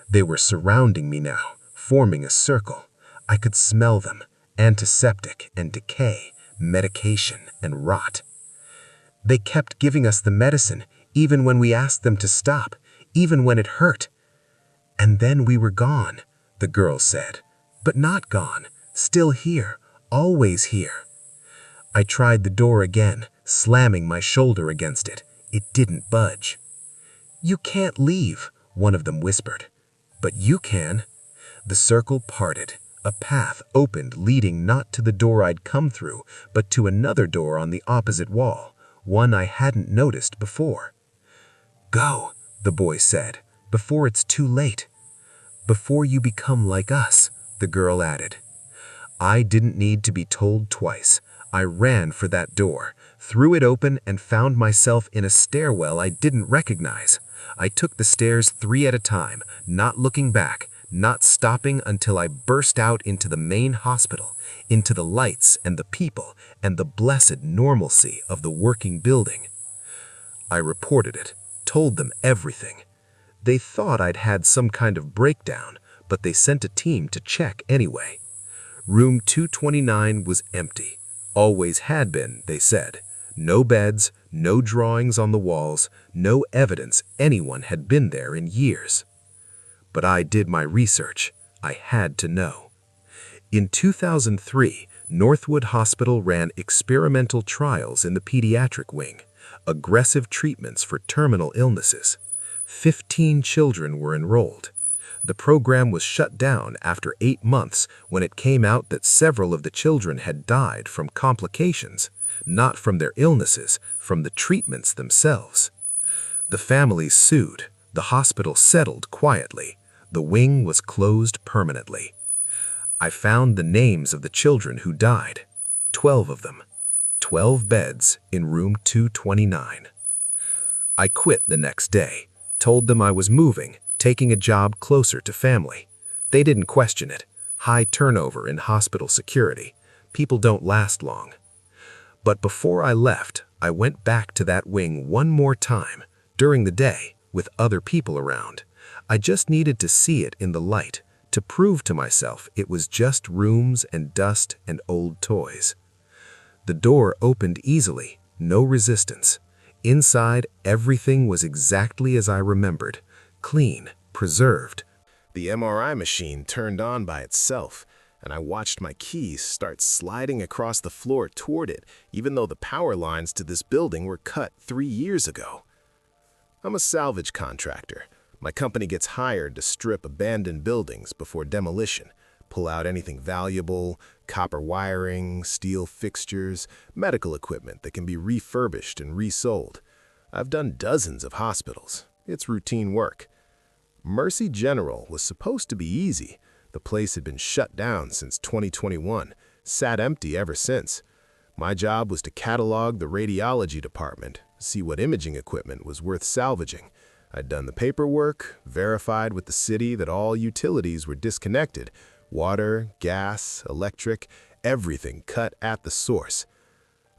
They were surrounding me now, forming a circle. I could smell them, antiseptic and decay, medication and rot. "They kept giving us the medicine, even when we asked them to stop, even when it hurt." "And then we were gone," the girl said. "But not gone, still here, always here." I tried the door again, slamming my shoulder against it. It didn't budge. "You can't leave," one of them whispered. "But you can." The circle parted. A path opened, leading not to the door I'd come through, but to another door on the opposite wall, one I hadn't noticed before. "Go," the boy said, "before it's too late." "Before you become like us," the girl added. I didn't need to be told twice. I ran for that door, threw it open, and found myself in a stairwell I didn't recognize. I took the stairs 3 at a time, not looking back, not stopping until I burst out into the main hospital, into the lights and the people and the blessed normalcy of the working building. I reported it, told them everything. They thought I'd had some kind of breakdown, but they sent a team to check anyway. Room 229 was empty. Always had been, they said. No beds, no drawings on the walls, no evidence anyone had been there in years. But I did my research. I had to know. In 2003, Northwood Hospital ran experimental trials in the pediatric wing, aggressive treatments for terminal illnesses. 15 children were enrolled. The program was shut down after 8 months when it came out that several of the children had died from complications, not from their illnesses, from the treatments themselves. The families sued. The hospital settled quietly. The wing was closed permanently. I found the names of the children who died. 12 of them. 12 beds in room 229. I quit the next day, told them I was moving, taking a job closer to family. They didn't question it. High turnover in hospital security. People don't last long. But before I left, I went back to that wing one more time, during the day, with other people around. I just needed to see it in the light, to prove to myself it was just rooms and dust and old toys. The door opened easily, no resistance. Inside, everything was exactly as I remembered, clean, preserved. The MRI machine turned on by itself, and I watched my keys start sliding across the floor toward it, even though the power lines to this building were cut 3 years ago. I'm a salvage contractor. My company gets hired to strip abandoned buildings before demolition, pull out anything valuable, copper wiring, steel fixtures, medical equipment that can be refurbished and resold. I've done dozens of hospitals. It's routine work. Mercy General was supposed to be easy. The place had been shut down since 2021, sat empty ever since. My job was to catalog the radiology department, see what imaging equipment was worth salvaging. I'd done the paperwork, verified with the city that all utilities were disconnected, water, gas, electric, everything cut at the source.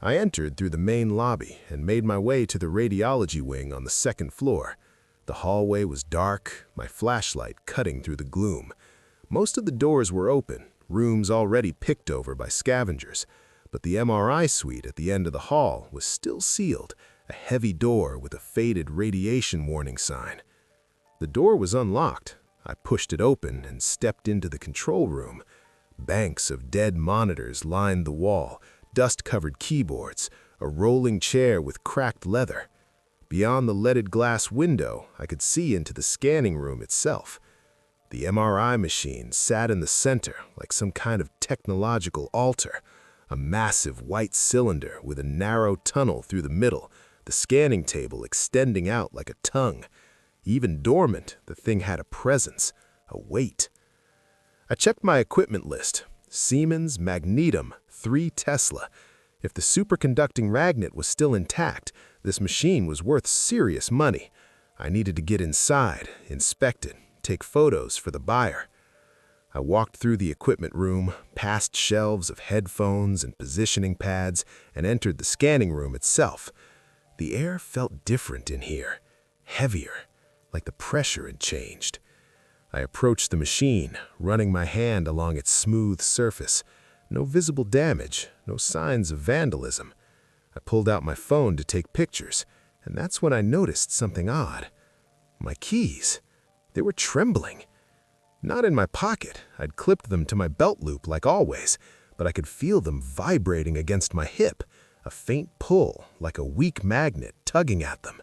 I entered through the main lobby and made my way to the radiology wing on the 2nd floor. The hallway was dark, my flashlight cutting through the gloom. Most of the doors were open, rooms already picked over by scavengers, but the MRI suite at the end of the hall was still sealed, a heavy door with a faded radiation warning sign. The door was unlocked. I pushed it open and stepped into the control room. Banks of dead monitors lined the wall, dust-covered keyboards, a rolling chair with cracked leather. Beyond the leaded glass window, I could see into the scanning room itself. The MRI machine sat in the center like some kind of technological altar, a massive white cylinder with a narrow tunnel through the middle, the scanning table extending out like a tongue. Even dormant, the thing had a presence, a weight. I checked my equipment list. Siemens Magnetum 3 Tesla. If the superconducting magnet was still intact, this machine was worth serious money. I needed to get inside, inspect it, take photos for the buyer. I walked through the equipment room, past shelves of headphones and positioning pads, and entered the scanning room itself. The air felt different in here, heavier, like the pressure had changed. I approached the machine, running my hand along its smooth surface. No visible damage, no signs of vandalism. I pulled out my phone to take pictures, and that's when I noticed something odd. My keys. They were trembling. Not in my pocket. I'd clipped them to my belt loop like always, but I could feel them vibrating against my hip, a faint pull, like a weak magnet tugging at them.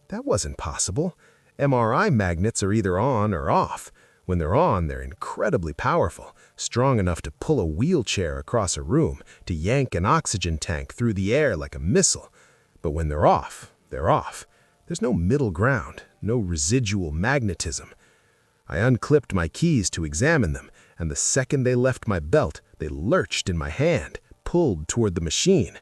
That wasn't possible. MRI magnets are either on or off. When they're on, they're incredibly powerful, strong enough to pull a wheelchair across a room, to yank an oxygen tank through the air like a missile. But when they're off, they're off. There's no middle ground, no residual magnetism. I unclipped my keys to examine them, and the second they left my belt, they lurched in my hand, pulled toward the machine.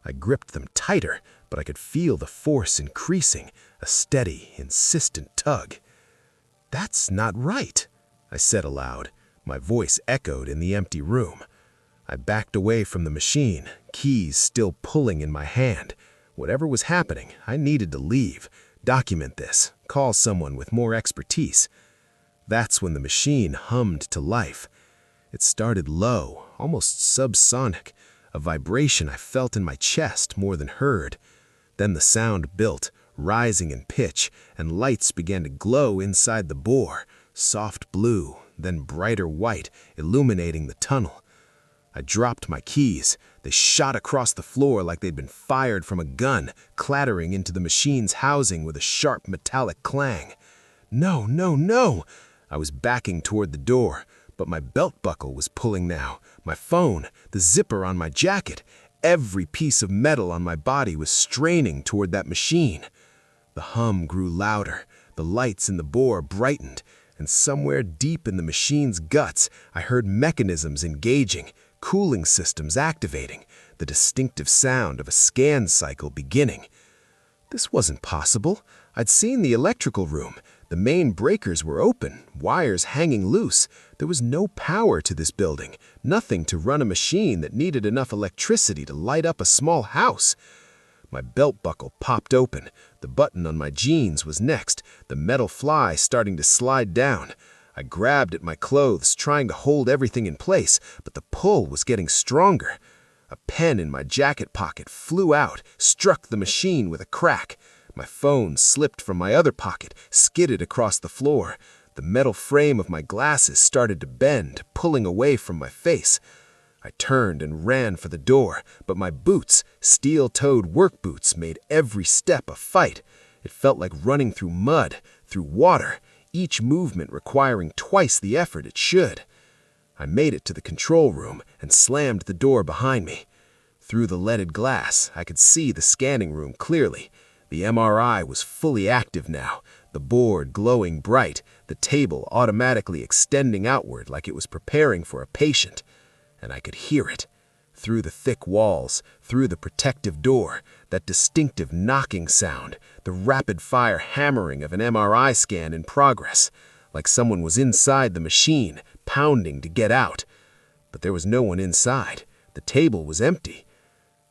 I gripped them tighter, but I could feel the force increasing, a steady, insistent tug. "That's not right," I said aloud. My voice echoed in the empty room. I backed away from the machine, keys still pulling in my hand. Whatever was happening, I needed to leave, document this, call someone with more expertise. That's when the machine hummed to life. It started low, almost subsonic, a vibration I felt in my chest more than heard. Then the sound built, rising in pitch, and lights began to glow inside the bore, soft blue, then brighter white, illuminating the tunnel. I dropped my keys. They shot across the floor like they'd been fired from a gun, clattering into the machine's housing with a sharp metallic clang. No, no, no! I was backing toward the door, but my belt buckle was pulling now. My phone, the zipper on my jacket, every piece of metal on my body was straining toward that machine. The hum grew louder, the lights in the bore brightened, and somewhere deep in the machine's guts, I heard mechanisms engaging, cooling systems activating, the distinctive sound of a scan cycle beginning. This wasn't possible. I'd seen the electrical room. The main breakers were open, wires hanging loose. There was no power to this building, nothing to run a machine that needed enough electricity to light up a small house. My belt buckle popped open. The button on my jeans was next, the metal fly starting to slide down. I grabbed at my clothes, trying to hold everything in place, but the pull was getting stronger. A pen in my jacket pocket flew out, struck the machine with a crack. My phone slipped from my other pocket, skidded across the floor. The metal frame of my glasses started to bend, pulling away from my face. I turned and ran for the door, but my boots, steel-toed work boots, made every step a fight. It felt like running through mud, through water, each movement requiring twice the effort it should. I made it to the control room and slammed the door behind me. Through the leaded glass, I could see the scanning room clearly. The MRI was fully active now, the board glowing bright, the table automatically extending outward like it was preparing for a patient. And I could hear it. Through the thick walls, through the protective door, that distinctive knocking sound, the rapid-fire hammering of an MRI scan in progress, like someone was inside the machine, pounding to get out. But there was no one inside. The table was empty.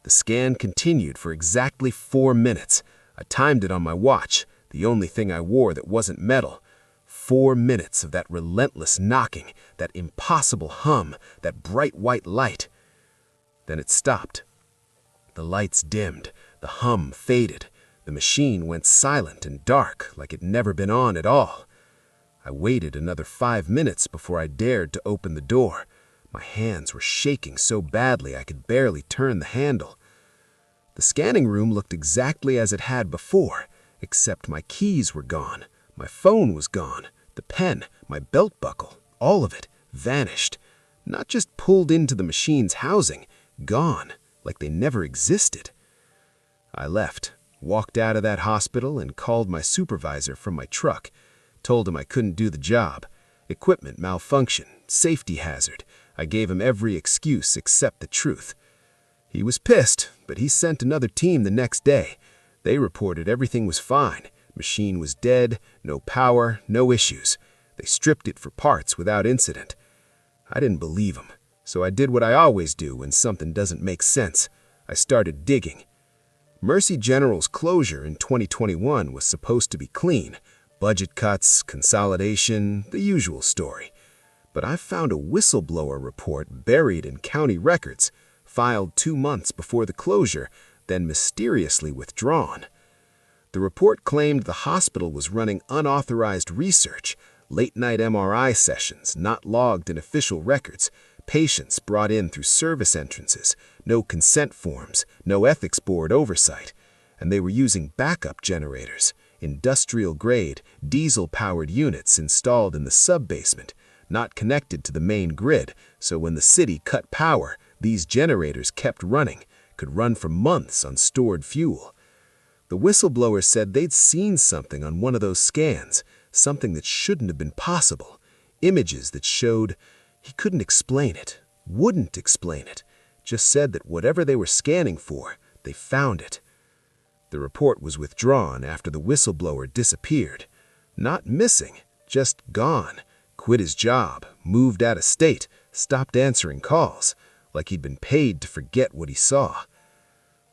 The scan continued for exactly 4 minutes. I timed it on my watch, the only thing I wore that wasn't metal. 4 minutes of that relentless knocking, that impossible hum, that bright white light. Then it stopped. The lights dimmed, the hum faded, the machine went silent and dark like it'd never been on at all. I waited another 5 minutes before I dared to open the door. My hands were shaking so badly I could barely turn the handle. The scanning room looked exactly as it had before, except my keys were gone, my phone was gone, the pen, my belt buckle, all of it, vanished. Not just pulled into the machine's housing, gone, like they never existed. I left, walked out of that hospital and called my supervisor from my truck, told him I couldn't do the job. Equipment malfunction, safety hazard. I gave him every excuse except the truth. He was pissed, but he sent another team the next day. They reported everything was fine. Machine was dead, no power, no issues. They stripped it for parts without incident. I didn't believe him, so I did what I always do when something doesn't make sense. I started digging. Mercy General's closure in 2021 was supposed to be clean. Budget cuts, consolidation, the usual story. But I found a whistleblower report buried in county records, filed 2 months before the closure, then mysteriously withdrawn. The report claimed the hospital was running unauthorized research, late-night MRI sessions not logged in official records, patients brought in through service entrances, no consent forms, no ethics board oversight, and they were using backup generators, industrial-grade, diesel-powered units installed in the sub-basement, not connected to the main grid, so when the city cut power, these generators kept running, could run for months on stored fuel. The whistleblower said they'd seen something on one of those scans, something that shouldn't have been possible, images that showed he couldn't explain it, wouldn't explain it, just said that whatever they were scanning for, they found it. The report was withdrawn after the whistleblower disappeared. Not missing, just gone. Quit his job, moved out of state, stopped answering calls, like he'd been paid to forget what he saw.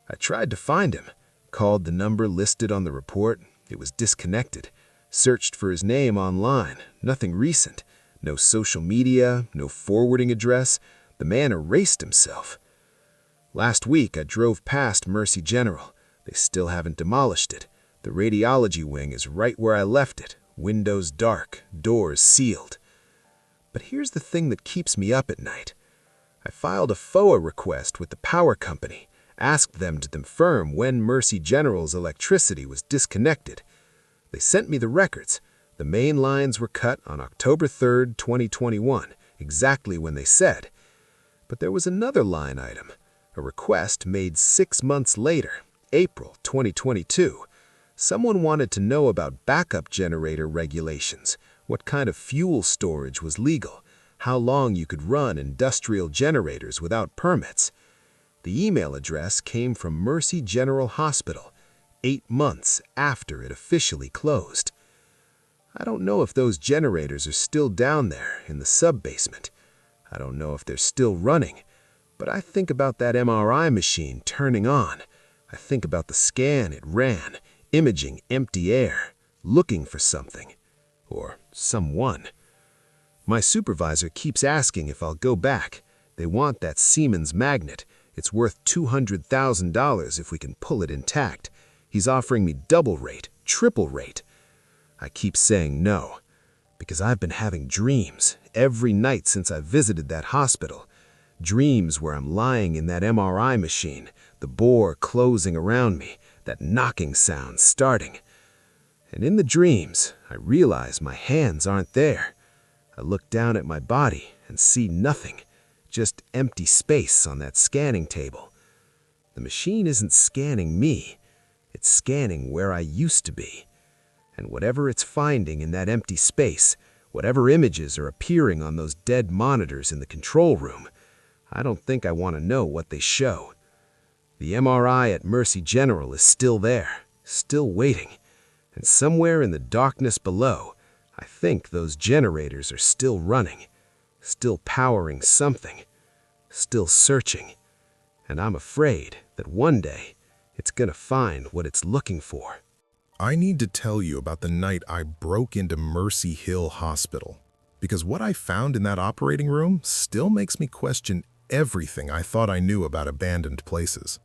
I tried to find him, called the number listed on the report. It was disconnected. Searched for his name online, nothing recent. No social media, no forwarding address. The man erased himself. Last week, I drove past Mercy General. They still haven't demolished it. The radiology wing is right where I left it. Windows dark, doors sealed. But here's the thing that keeps me up at night. I filed a FOA request with the power company, asked them to confirm when Mercy General's electricity was disconnected. They sent me the records. The main lines were cut on October 3rd, 2021, exactly when they said. But there was another line item, a request made 6 months later, April 2022. Someone wanted to know about backup generator regulations, what kind of fuel storage was legal, how long you could run industrial generators without permits. The email address came from Mercy General Hospital, 8 months after it officially closed. I don't know if those generators are still down there in the sub-basement. I don't know if they're still running, but I think about that MRI machine turning on. I think about the scan it ran, imaging empty air, looking for something, or someone. My supervisor keeps asking if I'll go back. They want that Siemens magnet. It's worth $200,000 if we can pull it intact. He's offering me double rate, triple rate. I keep saying no, because I've been having dreams every night since I visited that hospital. Dreams where I'm lying in that MRI machine, the bore closing around me, that knocking sound starting. And in the dreams, I realize my hands aren't there. I look down at my body and see nothing, just empty space on that scanning table. The machine isn't scanning me, it's scanning where I used to be. And whatever it's finding in that empty space, whatever images are appearing on those dead monitors in the control room, I don't think I want to know what they show. The MRI at Mercy General is still there, still waiting. And somewhere in the darkness below, I think those generators are still running, still powering something, still searching. And I'm afraid that one day it's gonna find what it's looking for. I need to tell you about the night I broke into Mercy Hill Hospital, because what I found in that operating room still makes me question everything I thought I knew about abandoned places.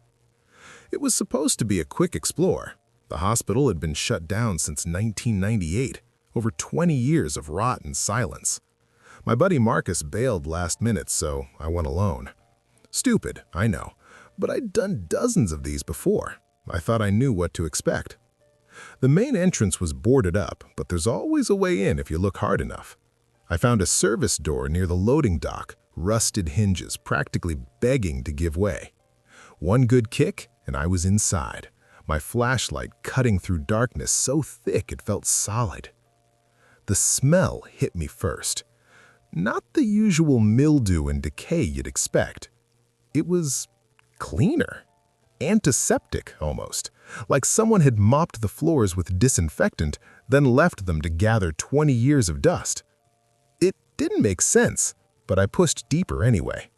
It was supposed to be a quick explore. The hospital had been shut down since 1998, over 20 years of rot and silence. My buddy Marcus bailed last minute, so I went alone. Stupid, I know, but I'd done dozens of these before. I thought I knew what to expect. The main entrance was boarded up, but there's always a way in if you look hard enough. I found a service door near the loading dock, rusted hinges practically begging to give way. One good kick, and I was inside, my flashlight cutting through darkness so thick it felt solid. The smell hit me first. Not the usual mildew and decay you'd expect. It was cleaner. Antiseptic, almost. Like someone had mopped the floors with disinfectant, then left them to gather 20 years of dust. It didn't make sense, but I pushed deeper anyway.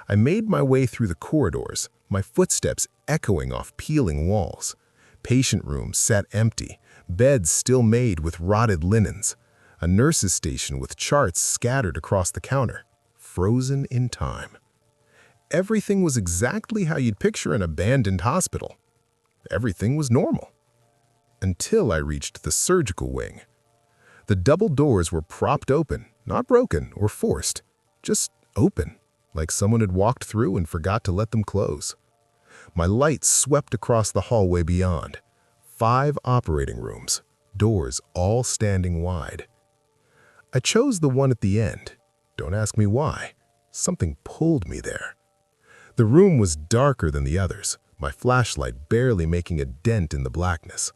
I made my way through the corridors, my footsteps echoing off peeling walls. Patient rooms sat empty, beds still made with rotted linens, a nurse's station with charts scattered across the counter, frozen in time. Everything was exactly how you'd picture an abandoned hospital. Everything was normal. Until I reached the surgical wing. The double doors were propped open, not broken or forced, just open, like someone had walked through and forgot to let them close. My light swept across the hallway beyond. 5 operating rooms, doors all standing wide. I chose the one at the end. Don't ask me why. Something pulled me there. The room was darker than the others, my flashlight barely making a dent in the blackness.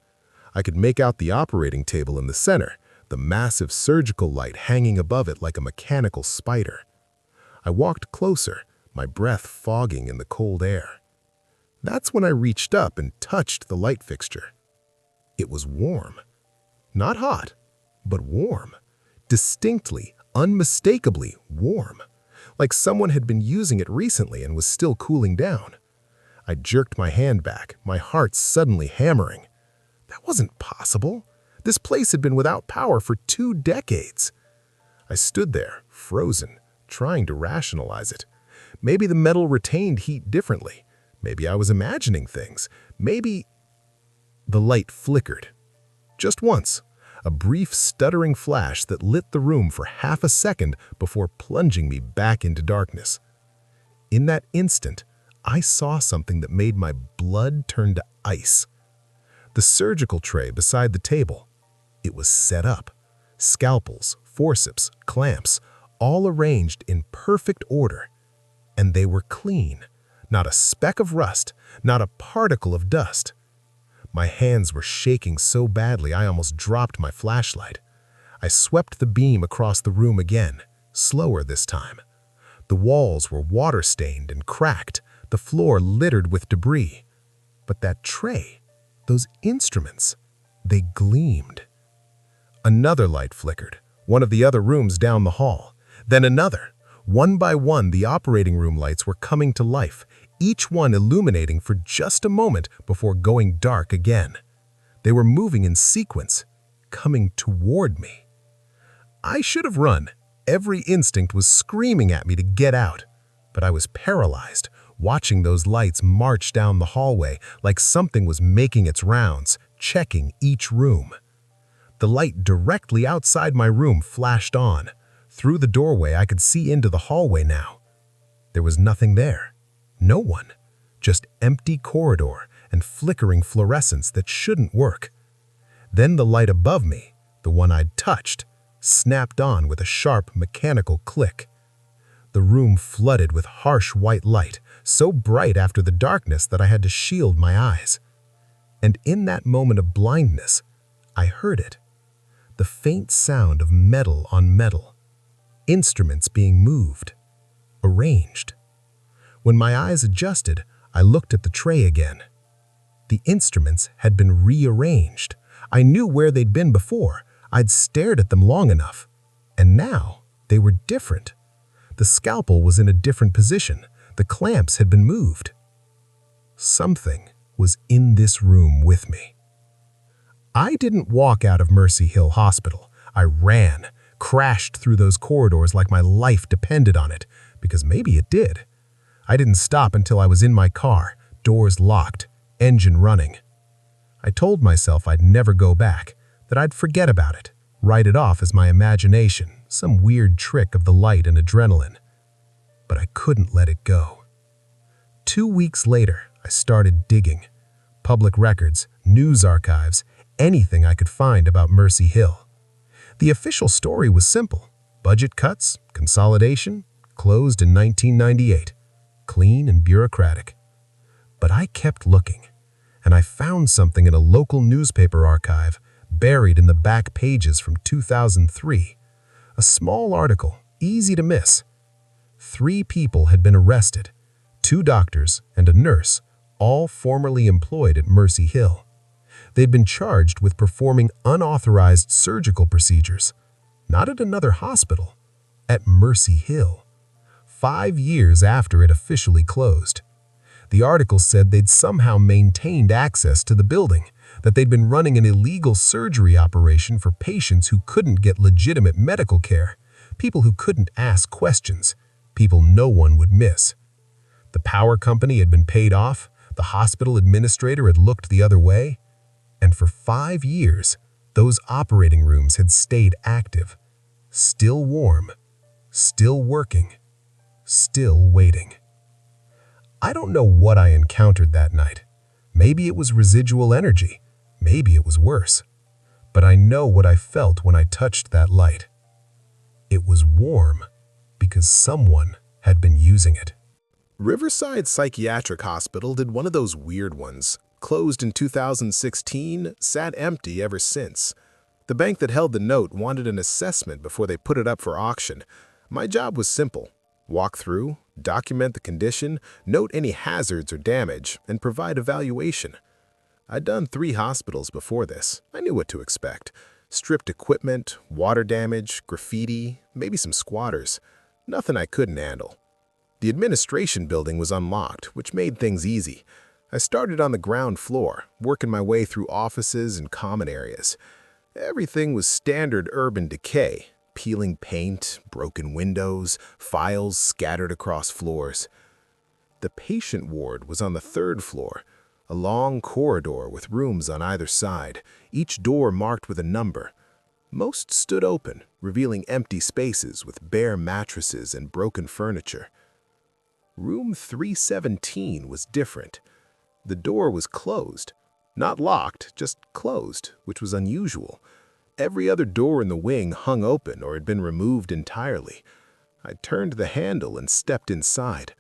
I could make out the operating table in the center, the massive surgical light hanging above it like a mechanical spider. I walked closer, my breath fogging in the cold air. That's when I reached up and touched the light fixture. It was warm. Not hot, but warm. Distinctly, unmistakably warm. Like someone had been using it recently and was still cooling down. I jerked my hand back, my heart suddenly hammering. That wasn't possible. This place had been without power for 2 decades. I stood there, frozen, trying to rationalize it. Maybe the metal retained heat differently. Maybe I was imagining things. Maybe... The light flickered. Just once. A brief stuttering flash that lit the room for half a second before plunging me back into darkness. In that instant, I saw something that made my blood turn to ice. The surgical tray beside the table. It was set up. Scalpels, forceps, clamps, all arranged in perfect order. And they were clean. Not a speck of rust, not a particle of dust. My hands were shaking so badly I almost dropped my flashlight. I swept the beam across the room again, slower this time. The walls were water-stained and cracked, the floor littered with debris. But that tray, those instruments, they gleamed. Another light flickered, one of the other rooms down the hall. Then another. One by one, the operating room lights were coming to life, each one illuminating for just a moment before going dark again. They were moving in sequence, coming toward me. I should have run. Every instinct was screaming at me to get out. But I was paralyzed, watching those lights march down the hallway like something was making its rounds, checking each room. The light directly outside my room flashed on. Through the doorway, I could see into the hallway now. There was nothing there. No one. Just empty corridor and flickering fluorescence that shouldn't work. Then the light above me, the one I'd touched, snapped on with a sharp mechanical click. The room flooded with harsh white light, so bright after the darkness that I had to shield my eyes. And in that moment of blindness, I heard it. The faint sound of metal on metal. Instruments being moved, arranged. When my eyes adjusted, I looked at the tray again. The instruments had been rearranged. I knew where they'd been before. I'd stared at them long enough. And now, they were different. The scalpel was in a different position. The clamps had been moved. Something was in this room with me. I didn't walk out of Mercy Hill Hospital. I ran, crashed through those corridors like my life depended on it, because maybe it did. I didn't stop until I was in my car, doors locked, engine running. I told myself I'd never go back, that I'd forget about it, write it off as my imagination, some weird trick of the light and adrenaline. But I couldn't let it go. 2 weeks later, I started digging. Public records, news archives, anything I could find about Mercy Hill. The official story was simple. Budget cuts, consolidation, closed in 1998. Clean and bureaucratic. But I kept looking, and I found something in a local newspaper archive, buried in the back pages from 2003. A small article, easy to miss. 3 people had been arrested, 2 doctors and a nurse, all formerly employed at Mercy Hill. They'd been charged with performing unauthorized surgical procedures, not at another hospital, at Mercy Hill, 5 years after it officially closed. The article said they'd somehow maintained access to the building, that they'd been running an illegal surgery operation for patients who couldn't get legitimate medical care, people who couldn't ask questions, people no one would miss. The power company had been paid off, the hospital administrator had looked the other way, and for 5 years, those operating rooms had stayed active, still warm, still working, still waiting. I don't know what I encountered that night. Maybe it was residual energy, maybe it was worse. But I know what I felt when I touched that light. It was warm because someone had been using it. Riverside Psychiatric Hospital did one of those weird ones. Closed in 2016, sat empty ever since. The bank that held the note wanted an assessment before they put it up for auction. My job was simple. Walk through, document the condition, note any hazards or damage, and provide evaluation. I'd done 3 hospitals before this. I knew what to expect. Stripped equipment, water damage, graffiti, maybe some squatters. Nothing I couldn't handle. The administration building was unlocked, which made things easy. I started on the ground floor, working my way through offices and common areas. Everything was standard urban decay. Peeling paint, broken windows, files scattered across floors. The patient ward was on the 3rd floor, a long corridor with rooms on either side, each door marked with a number. Most stood open, revealing empty spaces with bare mattresses and broken furniture. Room 317 was different. The door was closed. Not locked, just closed, which was unusual. Every other door in the wing hung open or had been removed entirely. I turned the handle and stepped inside.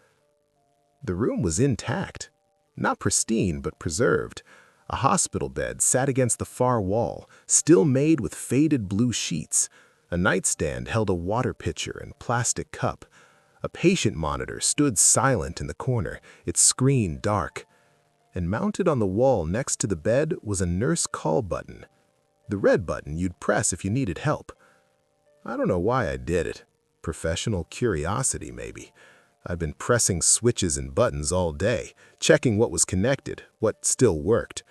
The room was intact. Not pristine, but preserved. A hospital bed sat against the far wall, still made with faded blue sheets. A nightstand held a water pitcher and plastic cup. A patient monitor stood silent in the corner, its screen dark. And mounted on the wall next to the bed was a nurse call button. The red button you'd press if you needed help. I don't know why I did it. Professional curiosity, maybe. I'd been pressing switches and buttons all day, checking what was connected, what still worked.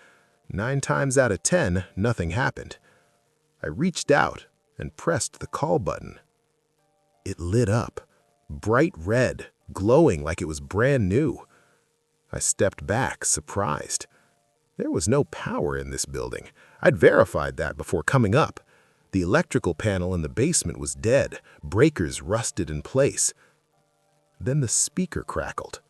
9 times out of 10, nothing happened. I reached out and pressed the call button. It lit up, bright red, glowing like it was brand new. I stepped back, surprised. There was no power in this building. I'd verified that before coming up. The electrical panel in the basement was dead, breakers rusted in place. Then the speaker crackled.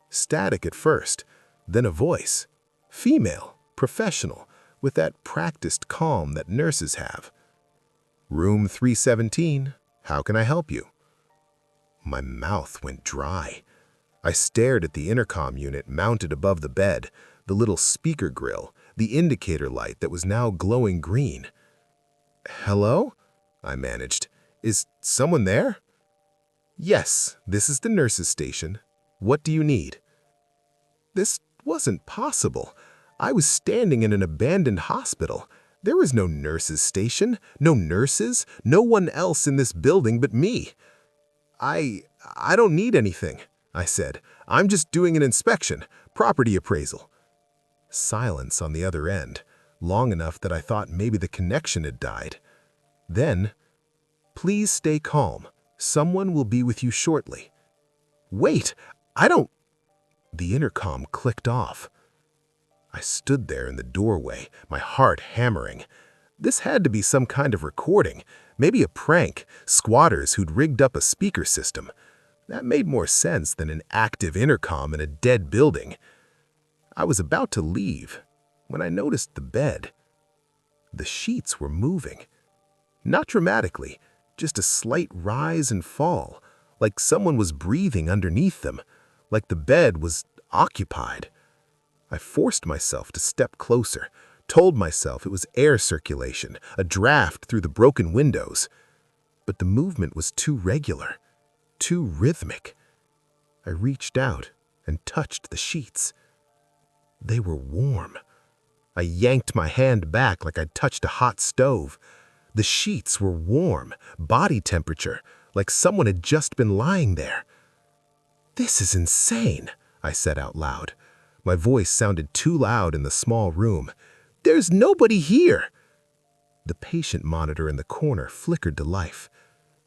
Static at first, then a voice. Female, professional, with that practiced calm that nurses have. Room 317, how can I help you? My mouth went dry. I stared at the intercom unit mounted above the bed, the little speaker grill, the indicator light that was now glowing green. Hello? I managed. Is someone there? Yes, this is the nurse's station. What do you need? This wasn't possible. I was standing in an abandoned hospital. There was no nurse's station, no nurses, no one else in this building but me. I don't need anything, I said. I'm just doing an inspection, property appraisal. Silence on the other end, long enough that I thought maybe the connection had died. Then, please stay calm. Someone will be with you shortly. Wait, I don't... The intercom clicked off. I stood there in the doorway, my heart hammering. This had to be some kind of recording, maybe a prank, squatters who'd rigged up a speaker system. That made more sense than an active intercom in a dead building. I was about to leave when I noticed the bed. The sheets were moving. Not dramatically, just a slight rise and fall, like someone was breathing underneath them, like the bed was occupied. I forced myself to step closer, told myself it was air circulation, a draft through the broken windows. but the movement was too regular, too rhythmic. I reached out and touched the sheets. They were warm. I yanked my hand back like I'd touched a hot stove. The sheets were warm, body temperature, like someone had just been lying there. "This is insane," I said out loud. My voice sounded too loud in the small room. "There's nobody here." The patient monitor in the corner flickered to life.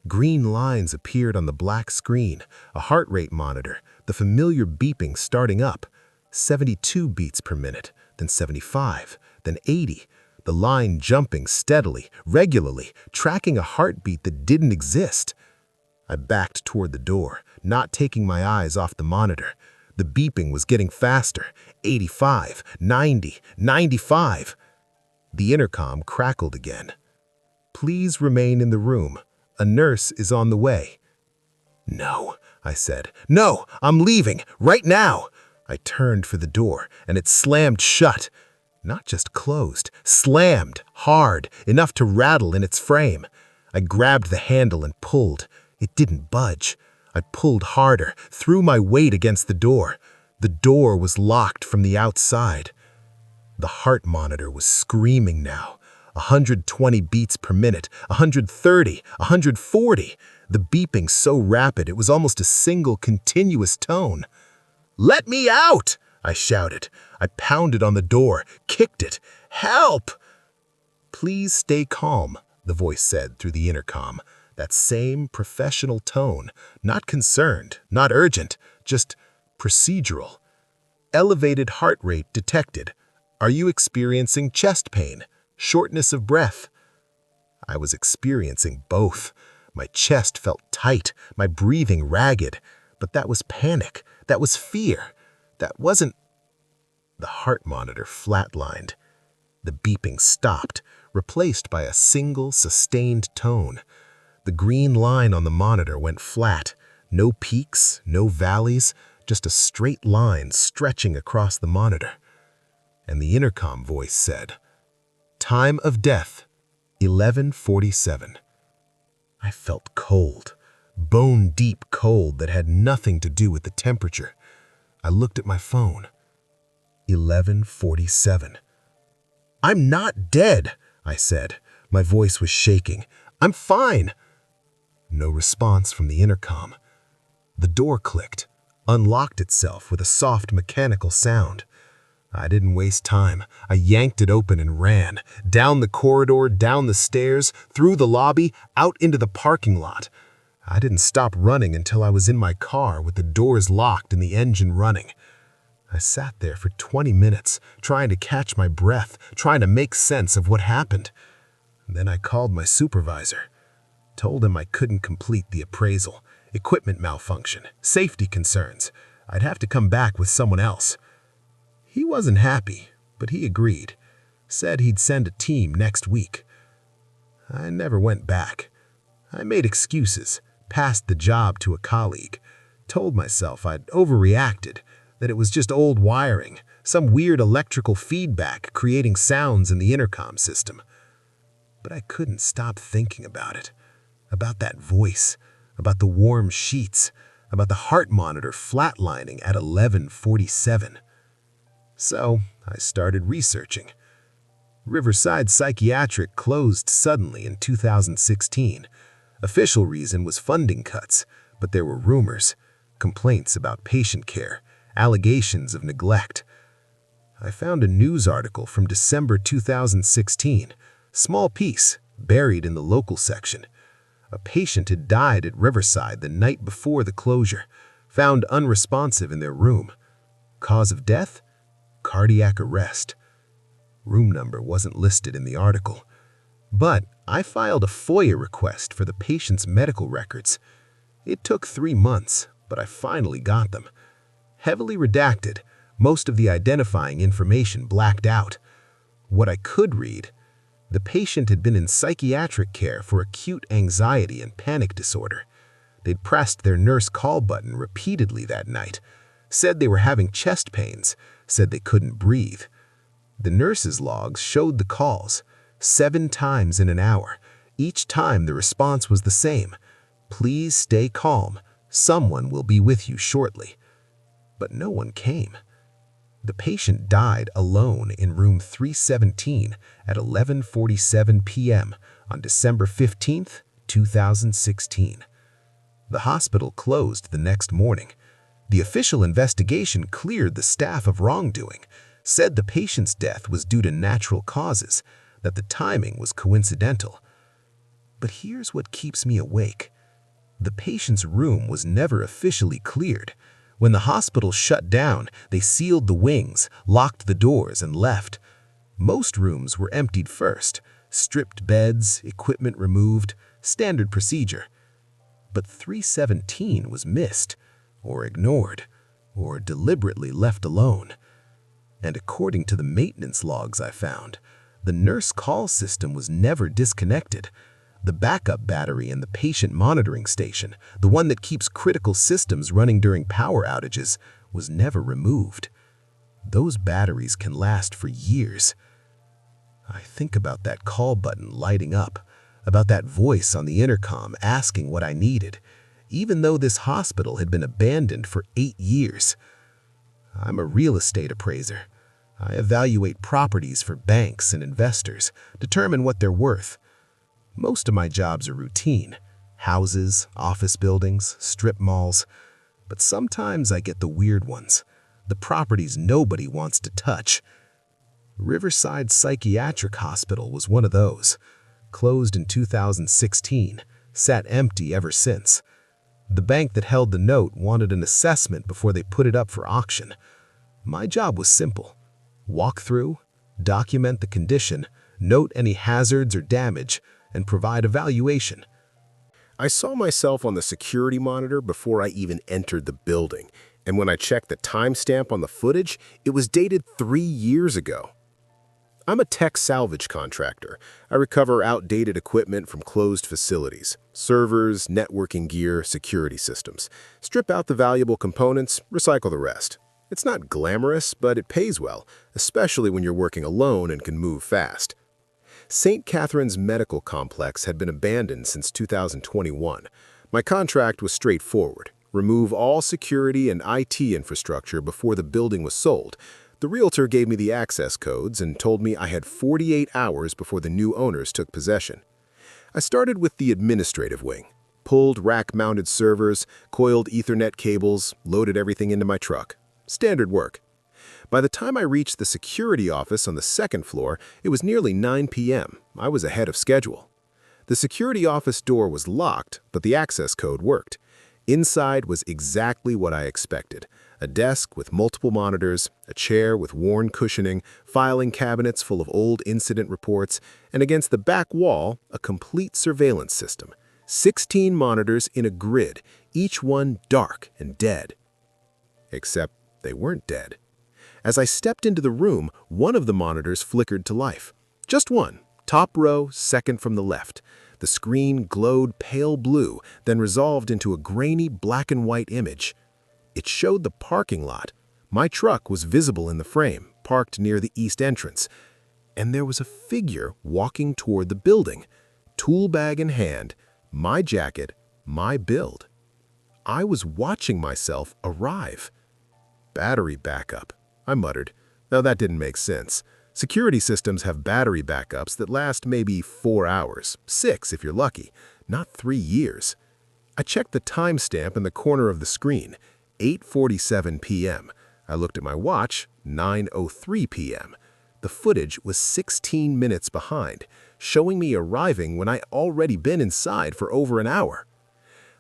Green lines appeared on the black screen, a heart rate monitor, the familiar beeping starting up. 72 beats per minute, then 75, then 80, the line jumping steadily, regularly, tracking a heartbeat that didn't exist. I backed toward the door, not taking my eyes off the monitor. The beeping was getting faster. 85, 90, 95. The intercom crackled again. "Please remain in the room. A nurse is on the way." "No," I said. "No, I'm leaving, right now." I turned for the door, and it slammed shut. Not just closed, slammed, hard, enough to rattle in its frame. I grabbed the handle and pulled. It didn't budge. I pulled harder, threw my weight against the door. The door was locked from the outside. The heart monitor was screaming now. 120 beats per minute, 130, 140. The beeping so rapid it was almost a single continuous tone. "Let me out!" I shouted. I pounded on the door, kicked it. "Help!" "Please stay calm," the voice said through the intercom. That same professional tone, not concerned, not urgent, just procedural. "Elevated heart rate detected. Are you experiencing chest pain, shortness of breath?" I was experiencing both. My chest felt tight, my breathing ragged. But that was panic. That was fear. That wasn't... The heart monitor flatlined. The beeping stopped, replaced by a single, sustained tone. The green line on the monitor went flat. No peaks, no valleys, just a straight line stretching across the monitor. And the intercom voice said, "Time of death, 11:47. I felt cold, bone-deep cold that had nothing to do with the temperature. I looked at my phone. 11:47. "I'm not dead," I said. My voice was shaking. "I'm fine." No response from the intercom. The door clicked, unlocked itself with a soft mechanical sound. I didn't waste time. I yanked it open and ran, down the corridor, down the stairs, through the lobby, out into the parking lot. I didn't stop running until I was in my car with the doors locked and the engine running. I sat there for 20 minutes, trying to catch my breath, trying to make sense of what happened. Then I called my supervisor. Told him I couldn't complete the appraisal. Equipment malfunction, safety concerns. I'd have to come back with someone else. He wasn't happy, but he agreed. Said he'd send a team next week. I never went back. I made excuses, passed the job to a colleague. Told myself I'd overreacted, that it was just old wiring, some weird electrical feedback creating sounds in the intercom system. But I couldn't stop thinking about it. About that voice, about the warm sheets, about the heart monitor flatlining at 11:47. So I started researching. Riverside Psychiatric closed suddenly in 2016. Official reason was funding cuts, but there were rumors, complaints about patient care, allegations of neglect. I found a news article from December 2016, small piece, buried in the local section. A patient had died at Riverside the night before the closure, found unresponsive in their room. Cause of death? Cardiac arrest. Room number wasn't listed in the article. But I filed a FOIA request for the patient's medical records. It took 3 months, but I finally got them. Heavily redacted, most of the identifying information blacked out. What I could read: the patient had been in psychiatric care for acute anxiety and panic disorder. They'd pressed their nurse call button repeatedly that night, said they were having chest pains, said they couldn't breathe. The nurse's logs showed the calls, 7 times in an hour, Each time the response was the same: "Please stay calm. Someone will be with you shortly." But no one came. The patient died alone in room 317 at 11:47 p.m. on December 15th, 2016. The hospital closed the next morning. The official investigation cleared the staff of wrongdoing, said the patient's death was due to natural causes, that the timing was coincidental. But here's what keeps me awake. The patient's room was never officially cleared. When the hospital shut down, they sealed the wings, locked the doors, and left. Most rooms were emptied first, stripped beds, equipment removed, standard procedure. But 317 was missed, or ignored, or deliberately left alone. And according to the maintenance logs I found, the nurse call system was never disconnected. The backup battery in the patient monitoring station, the one that keeps critical systems running during power outages, was never removed. Those batteries can last for years. I think about that call button lighting up, about that voice on the intercom asking what I needed, even though this hospital had been abandoned for 8 years. I'm a real estate appraiser. I evaluate properties for banks and investors, determine what they're worth. Most of my jobs are routine: houses, office buildings, strip malls. But sometimes I get the weird ones, the properties nobody wants to touch. Riverside Psychiatric Hospital was one of those. Closed in 2016, sat empty ever since. The bank that held the note wanted an assessment before they put it up for auction. My job was simple: walk through, document the condition, note any hazards or damage, and provide evaluation. I saw myself on the security monitor before I even entered the building, and when I checked the timestamp on the footage, it was dated 3 years ago. I'm a tech salvage contractor. I recover outdated equipment from closed facilities: servers, networking gear, security systems. Strip out the valuable components, recycle the rest. It's not glamorous, but it pays well, especially when you're working alone and can move fast. St. Catherine's Medical Complex had been abandoned since 2021. My contract was straightforward: remove all security and IT infrastructure before the building was sold. The realtor gave me the access codes and told me I had 48 hours before the new owners took possession. I started with the administrative wing, pulled rack-mounted servers, coiled Ethernet cables, loaded everything into my truck. Standard work. By the time I reached the security office on the second floor, it was nearly 9 p.m. I was ahead of schedule. The security office door was locked, but the access code worked. Inside was exactly what I expected: a desk with multiple monitors, a chair with worn cushioning, filing cabinets full of old incident reports, and against the back wall, a complete surveillance system. 16 monitors in a grid, each one dark and dead. Except they weren't dead. As I stepped into the room, one of the monitors flickered to life. Just one, top row, second from the left. The screen glowed pale blue, then resolved into a grainy black and white image. It showed the parking lot. My truck was visible in the frame, parked near the east entrance. And there was a figure walking toward the building, tool bag in hand, my jacket, my build. I was watching myself arrive. Battery backup, I muttered. Now that didn't make sense. Security systems have battery backups that last maybe 4 hours, 6 if you're lucky, not 3 years. I checked the timestamp in the corner of the screen, 8:47 p.m. I looked at my watch, 9:03 p.m. The footage was 16 minutes behind, showing me arriving when I'd already been inside for over an hour.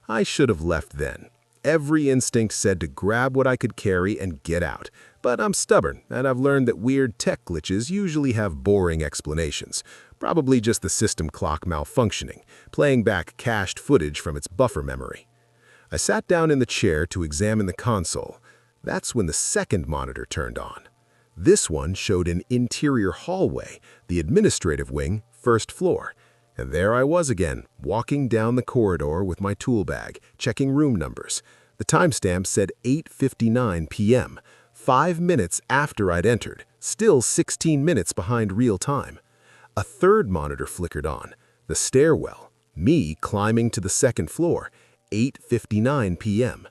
I should have left then. Every instinct said to grab what I could carry and get out. But I'm stubborn, and I've learned that weird tech glitches usually have boring explanations. Probably just the system clock malfunctioning, playing back cached footage from its buffer memory. I sat down in the chair to examine the console. That's when the second monitor turned on. This one showed an interior hallway, the administrative wing, first floor. And there I was again, walking down the corridor with my tool bag, checking room numbers. The timestamp said 8:59 p.m., 5 minutes after I'd entered, still 16 minutes behind real time. A third monitor flickered on. The stairwell. Me climbing to the second floor. 8:59 p.m.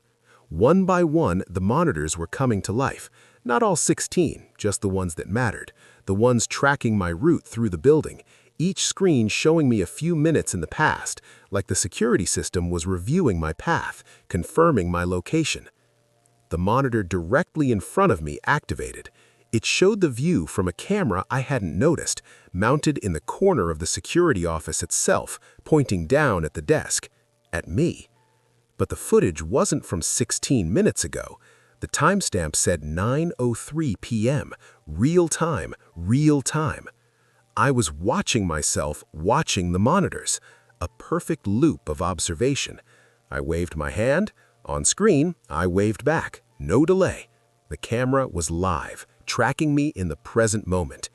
One by one, the monitors were coming to life. Not all 16, just the ones that mattered. The ones tracking my route through the building. Each screen showing me a few minutes in the past, like the security system was reviewing my path, confirming my location. The monitor directly in front of me activated. It showed the view from a camera I hadn't noticed, mounted in the corner of the security office itself, pointing down at the desk, at me. But the footage wasn't from 16 minutes ago. The timestamp said 9:03 p.m., real time, real time. I was watching myself, watching the monitors. A perfect loop of observation. I waved my hand. On screen, I waved back. No delay. The camera was live, tracking me in the present moment.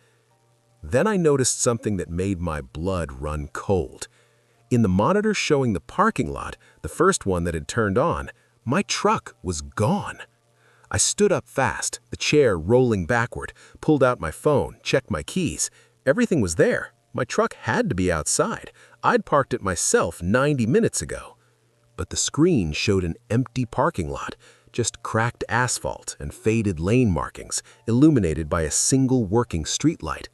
Then I noticed something that made my blood run cold. In the monitor showing the parking lot, the first one that had turned on, my truck was gone. I stood up fast, the chair rolling backward, pulled out my phone, checked my keys. Everything was there. My truck had to be outside. I'd parked it myself 90 minutes ago. But the screen showed an empty parking lot, just cracked asphalt and faded lane markings, illuminated by a single working streetlight.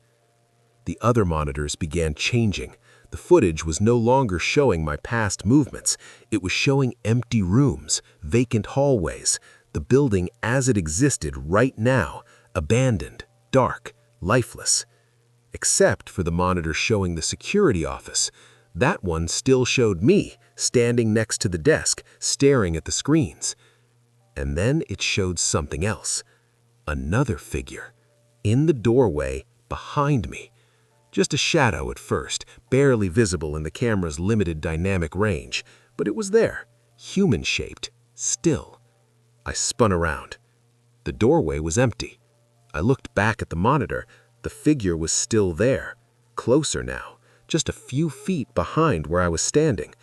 The other monitors began changing. The footage was no longer showing my past movements. It was showing empty rooms, vacant hallways, the building as it existed right now, abandoned, dark, lifeless. Except for the monitor showing the security office. That one still showed me, standing next to the desk, staring at the screens. And then it showed something else. Another figure. In the doorway, behind me. Just a shadow at first, barely visible in the camera's limited dynamic range, but it was there, human-shaped, still. I spun around. The doorway was empty. I looked back at the monitor. The figure was still there, closer now, just a few feet behind where I was standing.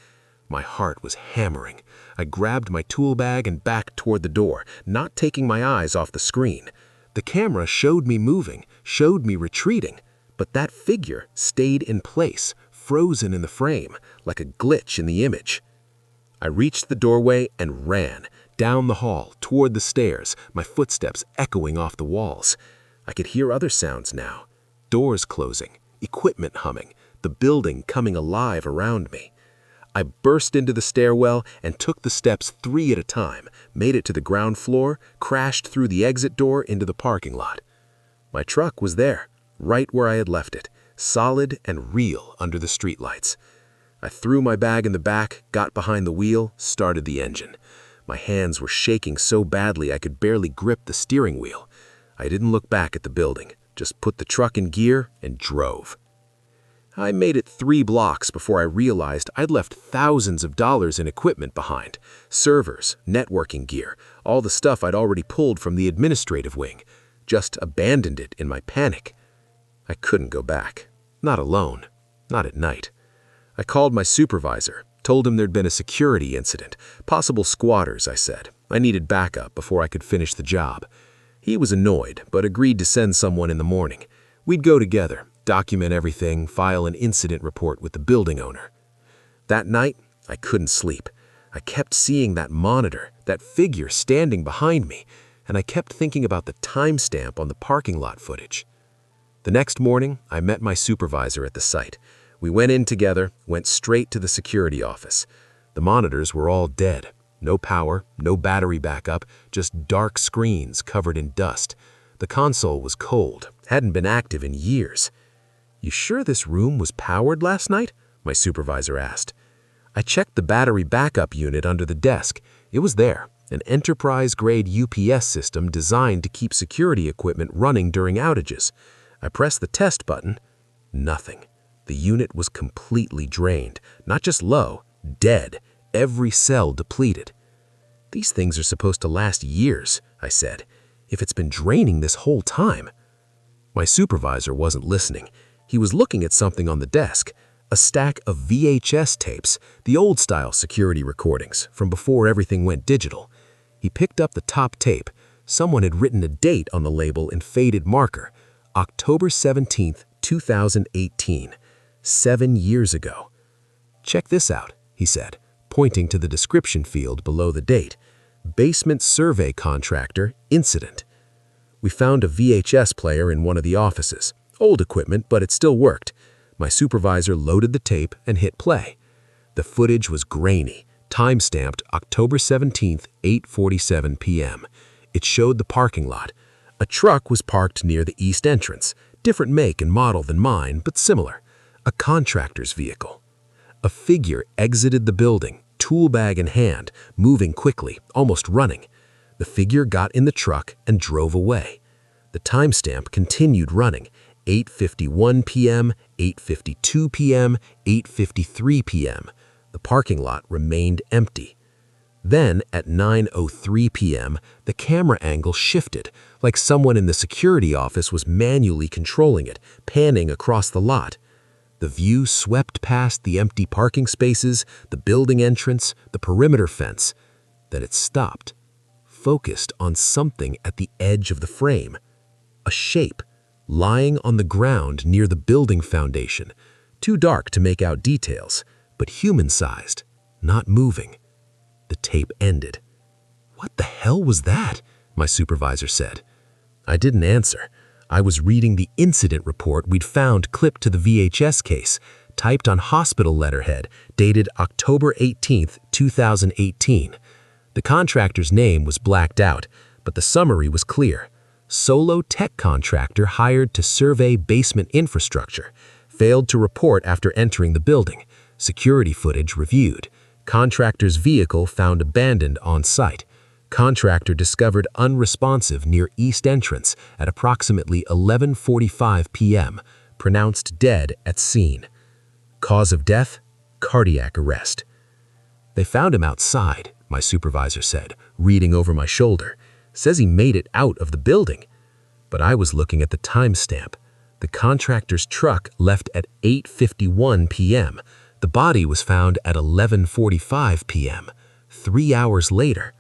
My heart was hammering. I grabbed my tool bag and backed toward the door, not taking my eyes off the screen. The camera showed me moving, showed me retreating. But that figure stayed in place, frozen in the frame, like a glitch in the image. I reached the doorway and ran, down the hall, toward the stairs, my footsteps echoing off the walls. I could hear other sounds now. Doors closing, equipment humming, the building coming alive around me. I burst into the stairwell and took the steps 3 at a time, made it to the ground floor, crashed through the exit door into the parking lot. My truck was there. Right where I had left it, solid and real under the streetlights. I threw my bag in the back, got behind the wheel, started the engine. My hands were shaking so badly I could barely grip the steering wheel. I didn't look back at the building, just put the truck in gear and drove. I made it 3 blocks before I realized I'd left thousands of dollars in equipment behind. Servers, networking gear, all the stuff I'd already pulled from the administrative wing. Just abandoned it in my panic. I couldn't go back. Not alone. Not at night. I called my supervisor, told him there'd been a security incident. Possible squatters, I said. I needed backup before I could finish the job. He was annoyed, but agreed to send someone in the morning. We'd go together, document everything, file an incident report with the building owner. That night, I couldn't sleep. I kept seeing that monitor, that figure standing behind me, and I kept thinking about the timestamp on the parking lot footage. The next morning, I met my supervisor at the site. We went in together, went straight to the security office. The monitors were all dead. No power, no battery backup, just dark screens covered in dust. The console was cold, hadn't been active in years. "You sure this room was powered last night?" my supervisor asked. I checked the battery backup unit under the desk. It was there, an enterprise-grade UPS system designed to keep security equipment running during outages. I pressed the test button. Nothing. The unit was completely drained. Not just low, dead. Every cell depleted. "These things are supposed to last years," I said. "If it's been draining this whole time." My supervisor wasn't listening. He was looking at something on the desk. A stack of VHS tapes, the old-style security recordings from before everything went digital. He picked up the top tape. Someone had written a date on the label in faded marker. October 17th, 2018. 7 years ago. "Check this out," he said, pointing to the description field below the date. "Basement survey contractor, incident." We found a VHS player in one of the offices. Old equipment, but it still worked. My supervisor loaded the tape and hit play. The footage was grainy, time-stamped October 17th, 8:47 p.m. It showed the parking lot. A truck was parked near the east entrance, different make and model than mine, but similar. A contractor's vehicle. A figure exited the building, tool bag in hand, moving quickly, almost running. The figure got in the truck and drove away. The timestamp continued running, 8:51 p.m., 8:52 p.m., 8:53 p.m. The parking lot remained empty. Then, at 9:03 p.m., the camera angle shifted, like someone in the security office was manually controlling it, panning across the lot. The view swept past the empty parking spaces, the building entrance, the perimeter fence. Then it stopped, focused on something at the edge of the frame. A shape, lying on the ground near the building foundation, too dark to make out details, but human-sized, not moving. The tape ended. "What the hell was that?" my supervisor said. I didn't answer. I was reading the incident report we'd found clipped to the VHS case, typed on hospital letterhead, dated October 18th, 2018. The contractor's name was blacked out, but the summary was clear. Solo tech contractor hired to survey basement infrastructure. Failed to report after entering the building. Security footage reviewed. Contractor's vehicle found abandoned on site. Contractor discovered unresponsive near east entrance at approximately 11:45 p.m. Pronounced dead at scene. Cause of death? Cardiac arrest. "They found him outside," my supervisor said, reading over my shoulder. "Says he made it out of the building." But I was looking at the timestamp. The contractor's truck left at 8:51 p.m. The body was found at 11:45 p.m., 3 hours later.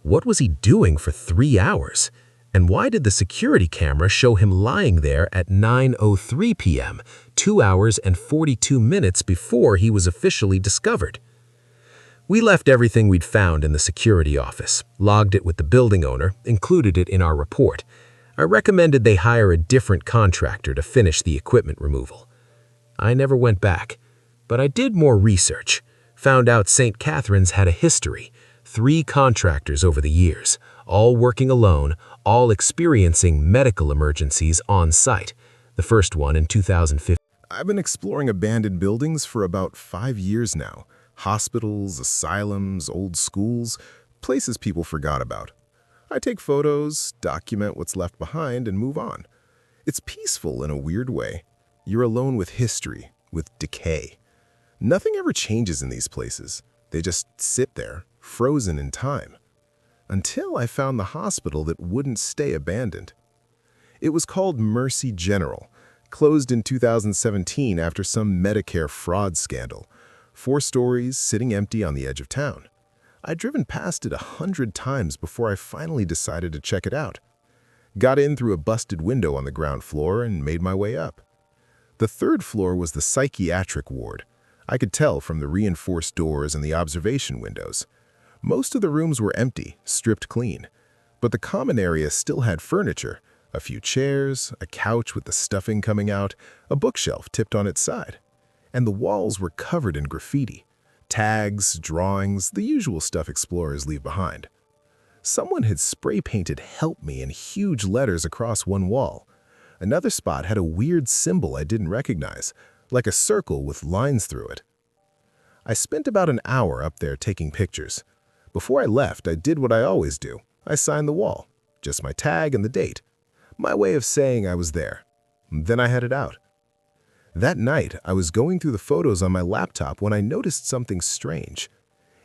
What was he doing for 3 hours? And why did the security camera show him lying there at 9:03 p.m., 2 hours and 42 minutes before he was officially discovered? We left everything we'd found in the security office, logged it with the building owner, included it in our report. I recommended they hire a different contractor to finish the equipment removal. I never went back, but I did more research. Found out St. Catherine's had a history. 3 contractors over the years, all working alone, all experiencing medical emergencies on site. The first one in 2015. I've been exploring abandoned buildings for about 5 years now. Hospitals, asylums, old schools, places people forgot about. I take photos, document what's left behind, and move on. It's peaceful in a weird way. You're alone with history, with decay. Nothing ever changes in these places. They just sit there, frozen in time. Until I found the hospital that wouldn't stay abandoned. It was called Mercy General, closed in 2017 after some Medicare fraud scandal. 4 stories, sitting empty on the edge of town. I'd driven past it 100 times before I finally decided to check it out. Got in through a busted window on the ground floor and made my way up. The 3rd floor was the psychiatric ward. I could tell from the reinforced doors and the observation windows. Most of the rooms were empty, stripped clean. But the common area still had furniture, a few chairs, a couch with the stuffing coming out, a bookshelf tipped on its side. And the walls were covered in graffiti. Tags, drawings, the usual stuff explorers leave behind. Someone had spray-painted "Help Me" in huge letters across one wall. Another spot had a weird symbol I didn't recognize, like a circle with lines through it. I spent about an hour up there taking pictures. Before I left, I did what I always do. I signed the wall, just my tag and the date. My way of saying I was there. Then I headed out. That night, I was going through the photos on my laptop when I noticed something strange.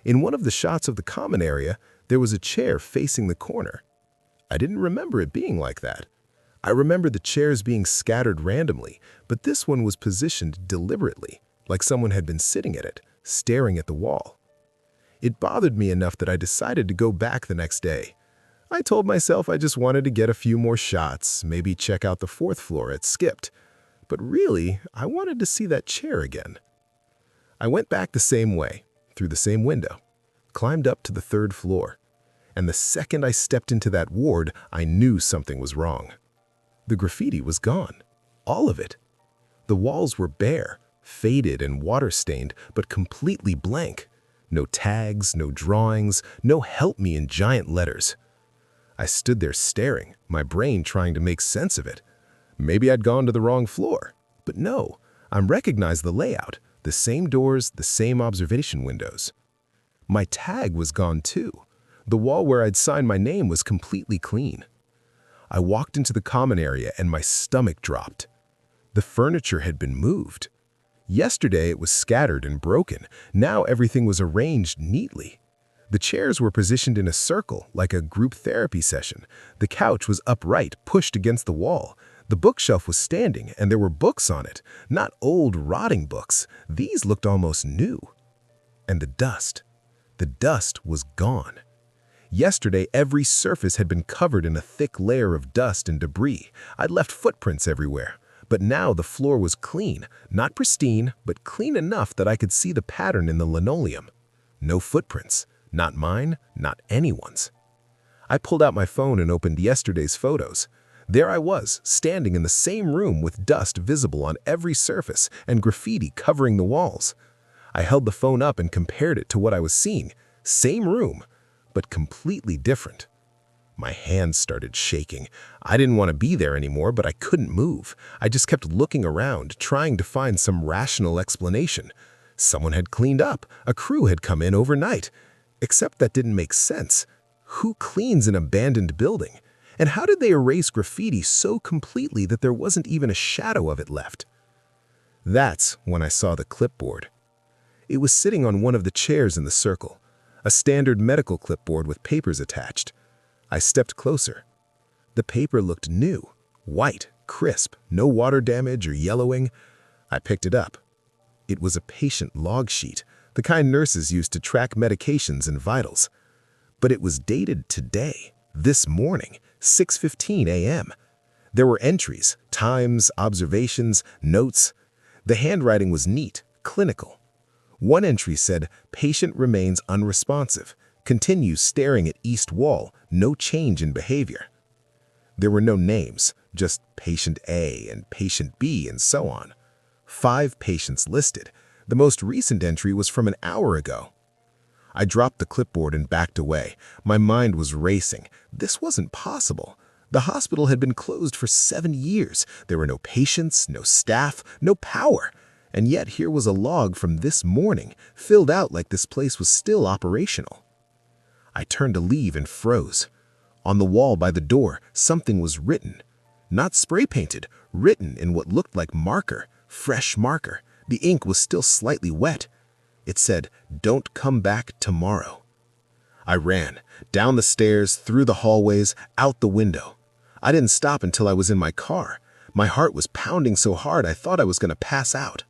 In one of the shots of the common area, there was a chair facing the corner. I didn't remember it being like that. I remember the chairs being scattered randomly, but this one was positioned deliberately, like someone had been sitting at it, staring at the wall. It bothered me enough that I decided to go back the next day. I told myself I just wanted to get a few more shots, maybe check out the 4th floor it skipped. But really, I wanted to see that chair again. I went back the same way, through the same window, climbed up to the third floor, and the second I stepped into that ward, I knew something was wrong. The graffiti was gone. All of it. The walls were bare, faded and water-stained, but completely blank. No tags, no drawings, no "help me" in giant letters. I stood there staring, my brain trying to make sense of it. Maybe I'd gone to the wrong floor. But no, I recognized the layout, the same doors, the same observation windows. My tag was gone too. The wall where I'd signed my name was completely clean. I walked into the common area and my stomach dropped. The furniture had been moved. Yesterday it was scattered and broken. Now everything was arranged neatly. The chairs were positioned in a circle, like a group therapy session. The couch was upright, pushed against the wall. The bookshelf was standing, and there were books on it. Not old, rotting books. These looked almost new. And the dust. The dust was gone. Yesterday, every surface had been covered in a thick layer of dust and debris. I'd left footprints everywhere. But now the floor was clean. Not pristine, but clean enough that I could see the pattern in the linoleum. No footprints. Not mine, not anyone's. I pulled out my phone and opened yesterday's photos. There I was, standing in the same room with dust visible on every surface and graffiti covering the walls. I held the phone up and compared it to what I was seeing. Same room, but completely different. My hands started shaking. I didn't want to be there anymore, but I couldn't move. I just kept looking around, trying to find some rational explanation. Someone had cleaned up. A crew had come in overnight. Except that didn't make sense. Who cleans an abandoned building? And how did they erase graffiti so completely that there wasn't even a shadow of it left? That's when I saw the clipboard. It was sitting on one of the chairs in the circle, a standard medical clipboard with papers attached. I stepped closer. The paper looked new, white, crisp, no water damage or yellowing. I picked it up. It was a patient log sheet, the kind nurses use to track medications and vitals. But it was dated today, this morning, 6:15 a.m. There were entries, times, observations, notes. The handwriting was neat, clinical. One entry said, "Patient remains unresponsive, continues staring at east wall, no change in behavior." There were no names, just patient A and patient B and so on. 5 patients listed. The most recent entry was from an hour ago. I dropped the clipboard and backed away. My mind was racing. This wasn't possible. The hospital had been closed for 7 years. There were no patients, no staff, no power. And yet here was a log from this morning, filled out like this place was still operational. I turned to leave and froze. On the wall by the door, something was written. Not spray-painted, written in what looked like marker, fresh marker. The ink was still slightly wet. It said, "Don't come back tomorrow." I ran, down the stairs, through the hallways, out the window. I didn't stop until I was in my car. My heart was pounding so hard I thought I was going to pass out.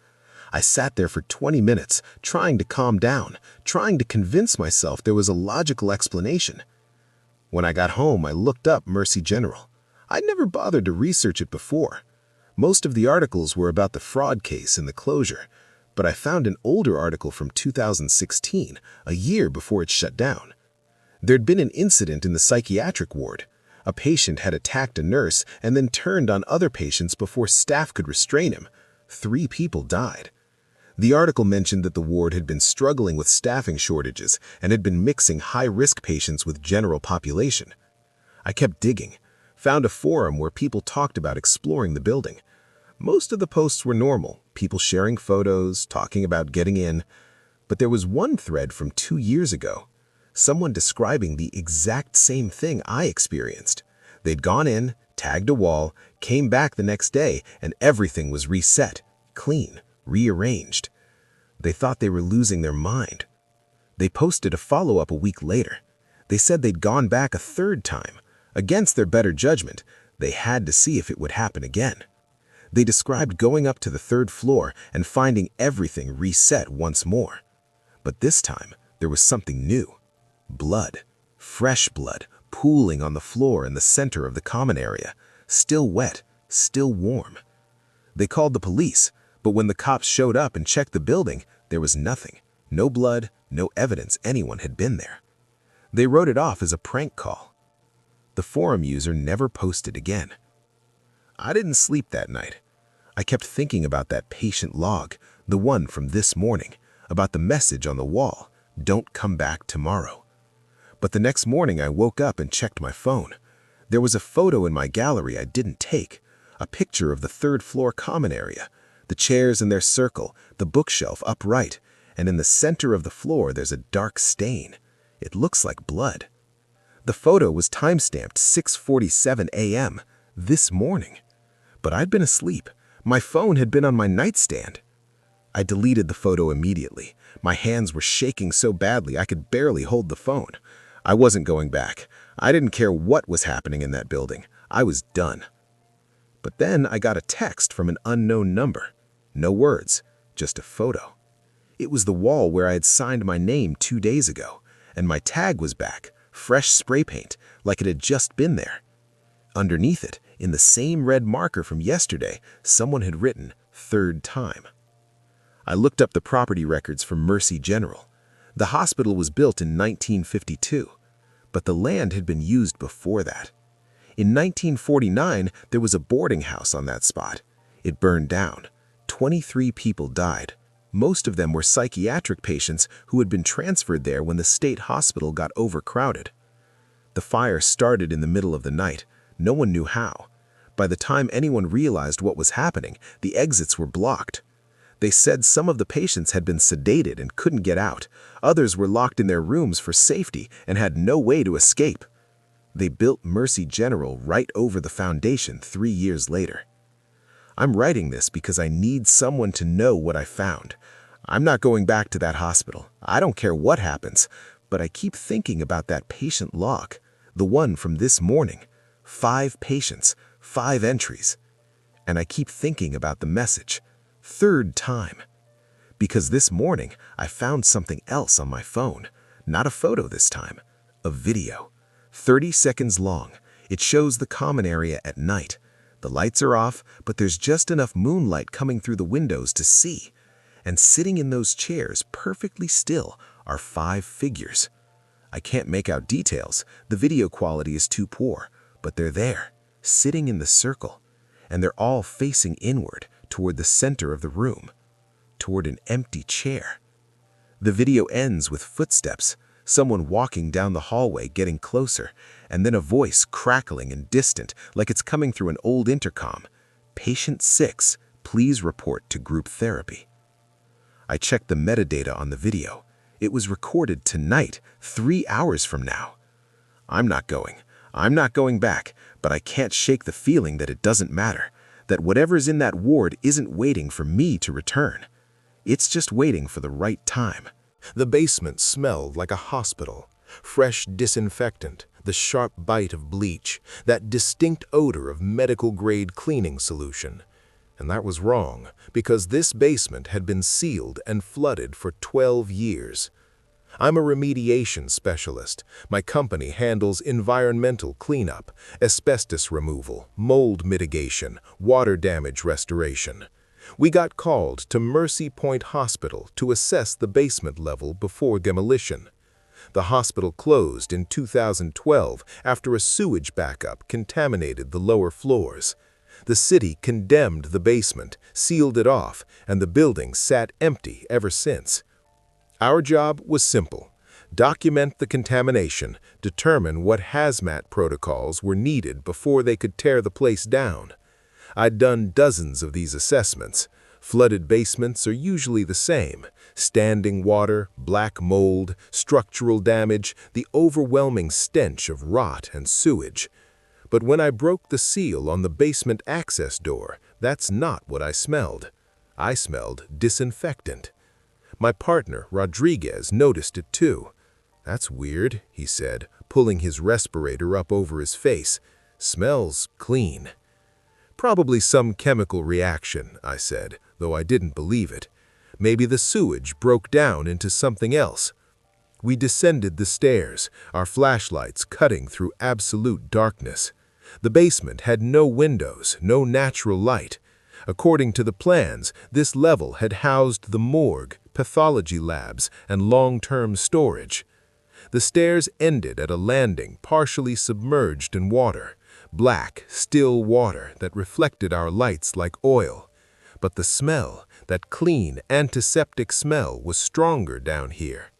I sat there for 20 minutes, trying to calm down, trying to convince myself there was a logical explanation. When I got home, I looked up Mercy General. I'd never bothered to research it before. Most of the articles were about the fraud case and the closure, but I found an older article from 2016, a year before it shut down. There'd been an incident in the psychiatric ward. A patient had attacked a nurse and then turned on other patients before staff could restrain him. 3 people died. The article mentioned that the ward had been struggling with staffing shortages and had been mixing high-risk patients with general population. I kept digging, found a forum where people talked about exploring the building. Most of the posts were normal, people sharing photos, talking about getting in. But there was one thread from 2 years ago, someone describing the exact same thing I experienced. They'd gone in, tagged a wall, came back the next day, and everything was reset, clean, rearranged. They thought they were losing their mind. They posted a follow-up a week later. They said they'd gone back a 3rd time. Against their better judgment, they had to see if it would happen again. They described going up to the 3rd floor and finding everything reset once more. But this time, there was something new. Blood. Fresh blood, pooling on the floor in the center of the common area. Still wet, still warm. They called the police, but when the cops showed up and checked the building, There was nothing. No blood, no evidence anyone had been there. They wrote it off as a prank call. The forum user never posted again. I didn't sleep that night. I kept thinking about that patient log, the one from this morning, about the message on the wall, "Don't come back tomorrow." But the next morning I woke up and checked my phone. There was a photo in my gallery I didn't take, a picture of the third-floor common area, the chairs in their circle, the bookshelf upright, and in the center of the floor there's a dark stain. It looks like blood. The photo was timestamped 6:47 a.m. this morning. But I'd been asleep. My phone had been on my nightstand. I deleted the photo immediately. My hands were shaking so badly I could barely hold the phone. I wasn't going back. I didn't care what was happening in that building. I was done. But then I got a text from an unknown number. No words, just a photo. It was the wall where I had signed my name 2 days ago, and my tag was back, fresh spray paint, like it had just been there. Underneath it, in the same red marker from yesterday, someone had written, "Third time." I looked up the property records from Mercy General. The hospital was built in 1952, but the land had been used before that. In 1949, there was a boarding house on that spot. It burned down. 23 people died. Most of them were psychiatric patients who had been transferred there when the state hospital got overcrowded. The fire started in the middle of the night. No one knew how. By the time anyone realized what was happening, the exits were blocked. They said some of the patients had been sedated and couldn't get out. Others were locked in their rooms for safety and had no way to escape. They built Mercy General right over the foundation 3 years later. I'm writing this because I need someone to know what I found. I'm not going back to that hospital. I don't care what happens, but I keep thinking about that patient log, the one from this morning. 5 patients, 5 entries. And I keep thinking about the message, "Third time." Because this morning I found something else on my phone. Not a photo this time, a video. 30 seconds long. It shows the common area at night. The lights are off, but there's just enough moonlight coming through the windows to see. And sitting in those chairs, perfectly still, are 5 figures. I can't make out details. The video quality is too poor, but they're there, sitting in the circle. And they're all facing inward, toward the center of the room, toward an empty chair. The video ends with footsteps, someone walking down the hallway getting closer, and then a voice crackling and distant like it's coming through an old intercom. "Patient 6, please report to group therapy." I checked the metadata on the video. It was recorded tonight, 3 hours from now. I'm not going back, but I can't shake the feeling that it doesn't matter, that whatever's in that ward isn't waiting for me to return. It's just waiting for the right time. The basement smelled like a hospital. Fresh disinfectant, the sharp bite of bleach, that distinct odor of medical-grade cleaning solution. And that was wrong, because this basement had been sealed and flooded for 12 years. I'm a remediation specialist. My company handles environmental cleanup, asbestos removal, mold mitigation, water damage restoration. We got called to Mercy Point Hospital to assess the basement level before demolition. The hospital closed in 2012 after a sewage backup contaminated the lower floors. The city condemned the basement, sealed it off, and the building sat empty ever since. Our job was simple: document the contamination, determine what hazmat protocols were needed before they could tear the place down. I'd done dozens of these assessments. Flooded basements are usually the same: standing water, black mold, structural damage, the overwhelming stench of rot and sewage. But when I broke the seal on the basement access door, that's not what I smelled. I smelled disinfectant. My partner, Rodriguez, noticed it too. "That's weird," he said, pulling his respirator up over his face. "Smells clean." "Probably some chemical reaction," I said, though I didn't believe it. "Maybe the sewage broke down into something else." We descended the stairs, our flashlights cutting through absolute darkness. The basement had no windows, no natural light. According to the plans, this level had housed the morgue, pathology labs and long-term storage. The stairs ended at a landing partially submerged in water, black, still water that reflected our lights like oil. But the smell, that clean, antiseptic smell, was stronger down here.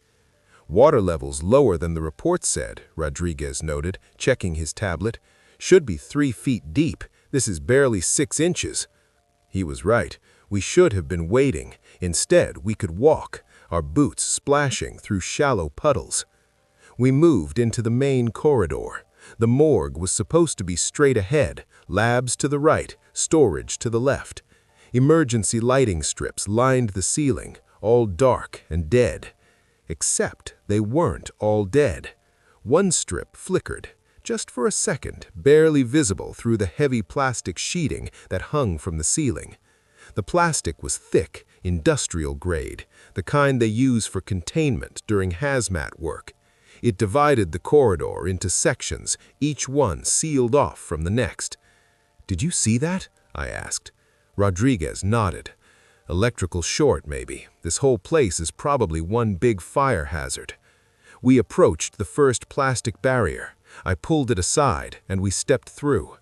Water levels lower than the report said, Rodriguez noted, checking his tablet. Should be 3 feet deep. This is barely 6 inches. He was right. We should have been wading. Instead, we could walk, our boots splashing through shallow puddles. We moved into the main corridor. The morgue was supposed to be straight ahead, labs to the right, storage to the left. Emergency lighting strips lined the ceiling, all dark and dead. Except they weren't all dead. One strip flickered, just for a second, barely visible through the heavy plastic sheeting that hung from the ceiling. The plastic was thick, industrial grade, the kind they use for containment during hazmat work. It divided the corridor into sections, each one sealed off from the next. "Did you see that?" I asked. Rodriguez nodded. "Electrical short, maybe. This whole place is probably one big fire hazard." We approached the first plastic barrier. I pulled it aside, and we stepped through.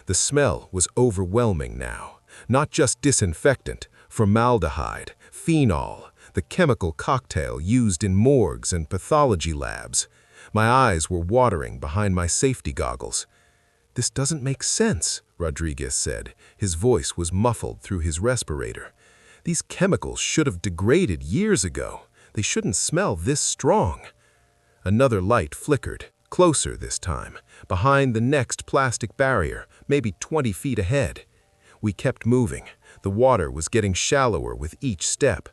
The smell was overwhelming now. Not just disinfectant, formaldehyde, phenol, the chemical cocktail used in morgues and pathology labs. My eyes were watering behind my safety goggles. "This doesn't make sense," Rodriguez said. His voice was muffled through his respirator. "These chemicals should have degraded years ago. They shouldn't smell this strong." Another light flickered, closer this time, behind the next plastic barrier, maybe 20 feet ahead. We kept moving. The water was getting shallower with each step.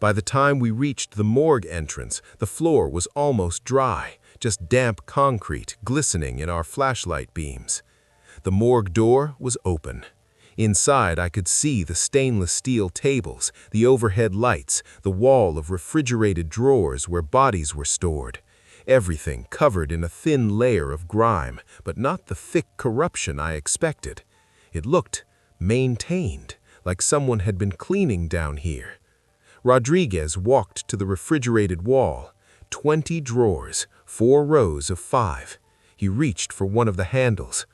By the time we reached the morgue entrance, the floor was almost dry, just damp concrete glistening in our flashlight beams. The morgue door was open. Inside, I could see the stainless steel tables, the overhead lights, the wall of refrigerated drawers where bodies were stored. Everything covered in a thin layer of grime, but not the thick corruption I expected. It looked maintained, like someone had been cleaning down here. Rodriguez walked to the refrigerated wall. 20 drawers, 4 rows of 5. He reached for one of the handles.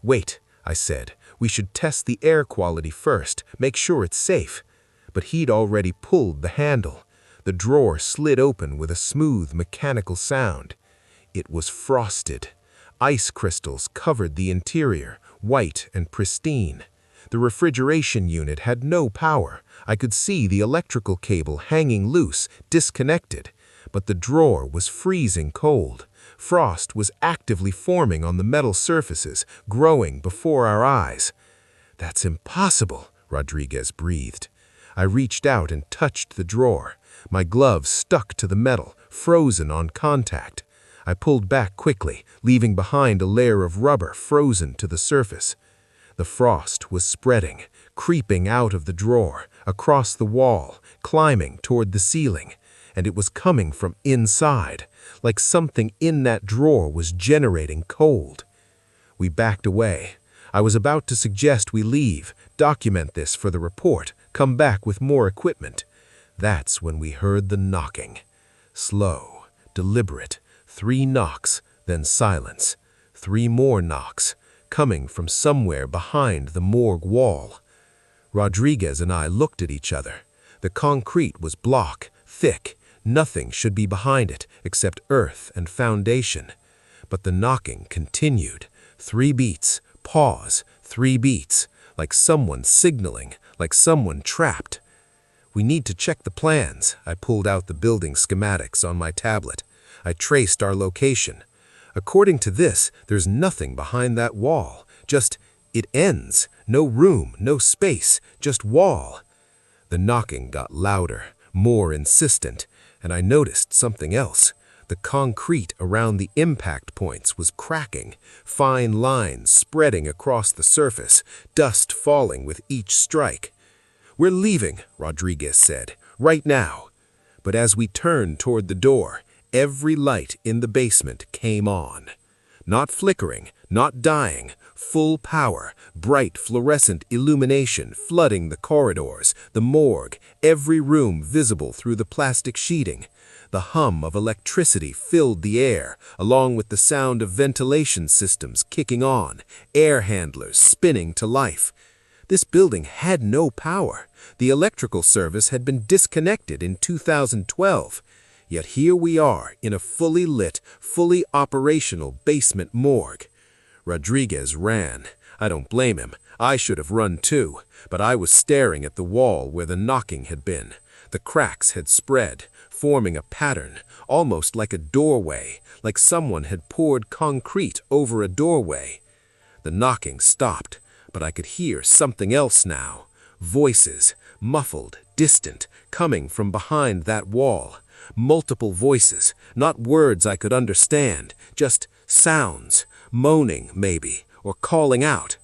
"Wait," I said. "We should test the air quality first, make sure it's safe." But he'd already pulled the handle. The drawer slid open with a smooth, mechanical sound. It was frosted. Ice crystals covered the interior, white and pristine. The refrigeration unit had no power. I could see the electrical cable hanging loose, disconnected. But the drawer was freezing cold. Frost was actively forming on the metal surfaces, growing before our eyes. "That's impossible," Rodriguez breathed. I reached out and touched the drawer. My gloves stuck to the metal, frozen on contact. I pulled back quickly, leaving behind a layer of rubber frozen to the surface. The frost was spreading, creeping out of the drawer, across the wall, climbing toward the ceiling, and it was coming from inside, like something in that drawer was generating cold. We backed away. I was about to suggest we leave, document this for the report, come back with more equipment. That's when we heard the knocking. Slow, deliberate, 3 knocks, then silence. 3 more knocks, coming from somewhere behind the morgue wall. Rodriguez and I looked at each other. The concrete was block, thick. Nothing should be behind it except earth and foundation. But the knocking continued. 3 beats, pause, 3 beats, like someone signaling, like someone trapped. "We need to check the plans." I pulled out the building schematics on my tablet. I traced our location. According to this, there's nothing behind that wall. Just, it ends. No room, no space, just wall. The knocking got louder, more insistent, and I noticed something else. The concrete around the impact points was cracking, fine lines spreading across the surface, dust falling with each strike. "We're leaving," Rodriguez said, "right now." But as we turned toward the door, every light in the basement came on. Not flickering, Not dying, full power, bright fluorescent illumination flooding the corridors, the morgue, every room visible through the plastic sheeting. The hum of electricity filled the air, along with the sound of ventilation systems kicking on, air handlers spinning to life. This building had no power. The electrical service had been disconnected in 2012. Yet here we are in a fully lit, fully operational basement morgue. Rodriguez ran. I don't blame him. I should have run too, but I was staring at the wall where the knocking had been. The cracks had spread, forming a pattern, almost like a doorway, like someone had poured concrete over a doorway. The knocking stopped, but I could hear something else now. Voices, muffled, distant, coming from behind that wall. Multiple voices, not words I could understand, just sounds, moaning maybe, or calling out.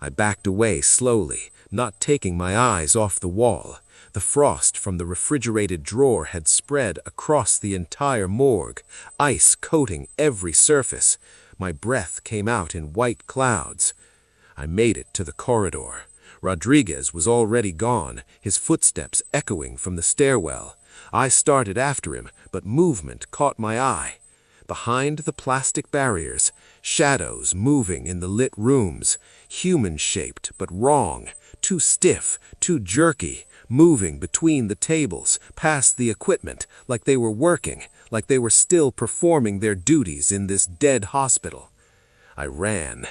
I backed away slowly, not taking my eyes off the wall. The frost from the refrigerated drawer had spread across the entire morgue, ice coating every surface. My breath came out in white clouds. I made it to the corridor. Rodriguez was already gone, his footsteps echoing from the stairwell. I started after him, but movement caught my eye. Behind the plastic barriers, shadows moving in the lit rooms, human-shaped but wrong, too stiff, too jerky, moving between the tables, past the equipment, like they were working, like they were still performing their duties in this dead hospital. I ran.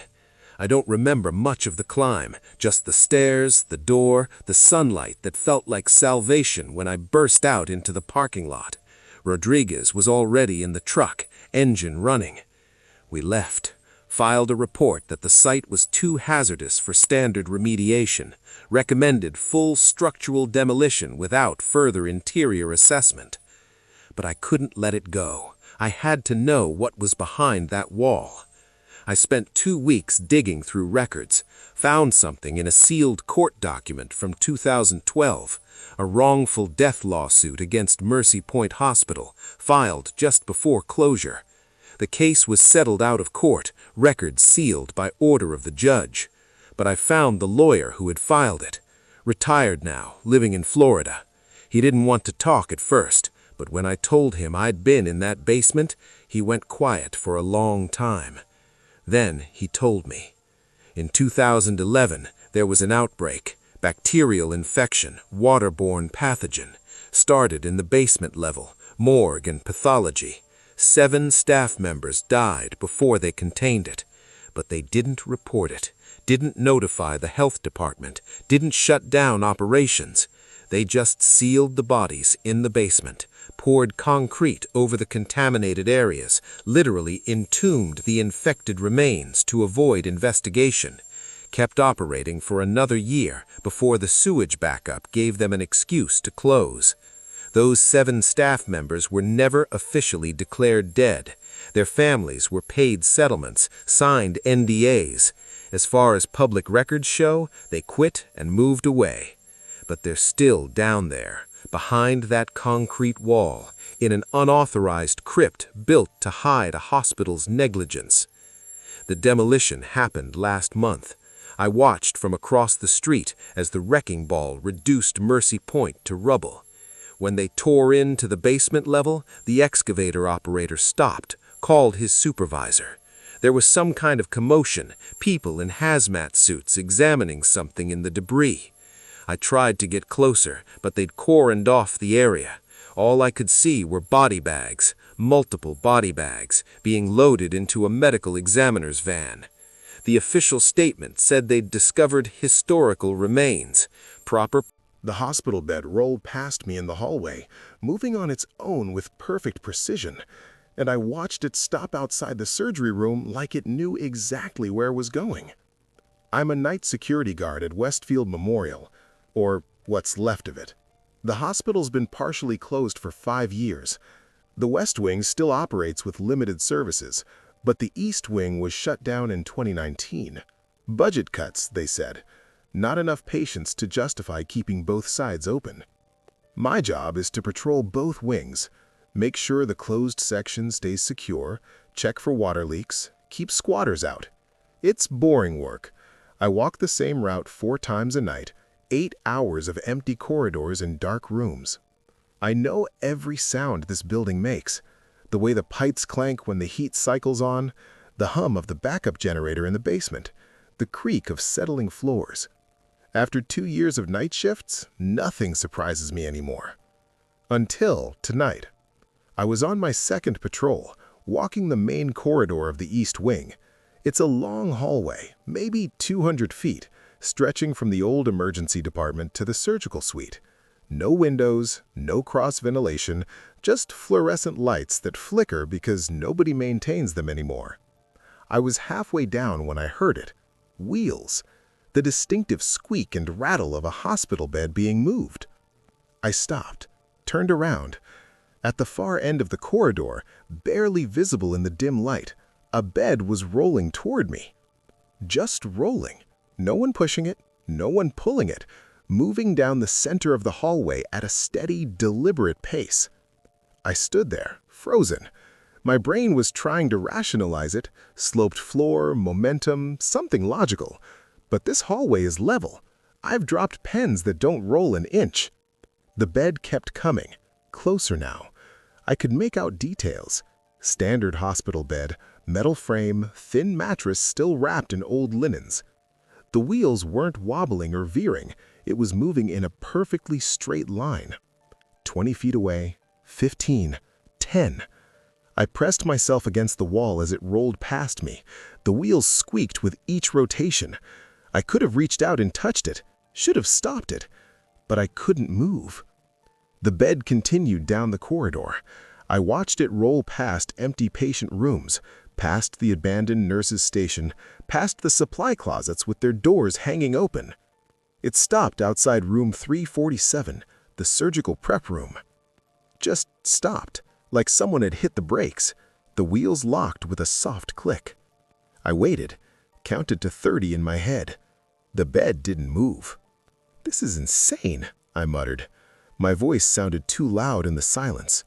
I don't remember much of the climb, just the stairs, the door, the sunlight that felt like salvation when I burst out into the parking lot. Rodriguez was already in the truck, engine running. We left, filed a report that the site was too hazardous for standard remediation, recommended full structural demolition without further interior assessment. But I couldn't let it go. I had to know what was behind that wall. I spent 2 weeks digging through records, found something in a sealed court document from 2012, a wrongful death lawsuit against Mercy Point Hospital, filed just before closure. The case was settled out of court, records sealed by order of the judge. But I found the lawyer who had filed it. Retired now, living in Florida. He didn't want to talk at first, but when I told him I'd been in that basement, he went quiet for a long time. Then he told me. In 2011, there was an outbreak, bacterial infection, waterborne pathogen, started in the basement level, morgue and pathology. 7 staff members died before they contained it, but they didn't report it, didn't notify the health department, didn't shut down operations. They just sealed the bodies in the basement, poured concrete over the contaminated areas, literally entombed the infected remains to avoid investigation, kept operating for another year before the sewage backup gave them an excuse to close. Those 7 staff members were never officially declared dead. Their families were paid settlements, signed NDAs. As far as public records show, they quit and moved away. But they're still down there, behind that concrete wall, in an unauthorized crypt built to hide a hospital's negligence. The demolition happened last month. I watched from across the street as the wrecking ball reduced Mercy Point to rubble. When they tore into the basement level, the excavator operator stopped, called his supervisor. There was some kind of commotion, people in hazmat suits examining something in the debris. I tried to get closer, but they'd cordoned off the area. All I could see were body bags, multiple body bags, being loaded into a medical examiner's van. The official statement said they'd discovered historical remains, proper. The hospital bed rolled past me in the hallway, moving on its own with perfect precision, and I watched it stop outside the surgery room like it knew exactly where it was going. I'm a night security guard at Westfield Memorial, or what's left of it. The hospital's been partially closed for 5 years. The West Wing still operates with limited services, but the East Wing was shut down in 2019. Budget cuts, they said. Not enough patients to justify keeping both sides open. My job is to patrol both wings, make sure the closed section stays secure, check for water leaks, keep squatters out. It's boring work. I walk the same route 4 times a night, 8 hours of empty corridors and dark rooms. I know every sound this building makes. The way the pipes clank when the heat cycles on, the hum of the backup generator in the basement, the creak of settling floors. After 2 years of night shifts, nothing surprises me anymore. Until tonight. I was on my second patrol, walking the main corridor of the East Wing. It's a long hallway, maybe 200 feet, stretching from the old emergency department to the surgical suite. No windows, no cross-ventilation, just fluorescent lights that flicker because nobody maintains them anymore. I was halfway down when I heard it. Wheels. The distinctive squeak and rattle of a hospital bed being moved. I stopped, turned around. At the far end of the corridor, barely visible in the dim light, a bed was rolling toward me. Just rolling. No one pushing it, no one pulling it, moving down the center of the hallway at a steady, deliberate pace. I stood there, frozen. My brain was trying to rationalize it, sloped floor, momentum, something logical. But this hallway is level. I've dropped pens that don't roll an inch. The bed kept coming, closer now. I could make out details. Standard hospital bed, metal frame, thin mattress still wrapped in old linens. The wheels weren't wobbling or veering. It was moving in a perfectly straight line. 20 feet away, 15, 10. I pressed myself against the wall as it rolled past me. The wheels squeaked with each rotation. I could have reached out and touched it, should have stopped it, but I couldn't move. The bed continued down the corridor. I watched it roll past empty patient rooms, past the abandoned nurses' station, past the supply closets with their doors hanging open. It stopped outside room 347, the surgical prep room. Just stopped, like someone had hit the brakes. The wheels locked with a soft click. I waited, counted to 30 in my head. The bed didn't move. "This is insane," I muttered. My voice sounded too loud in the silence.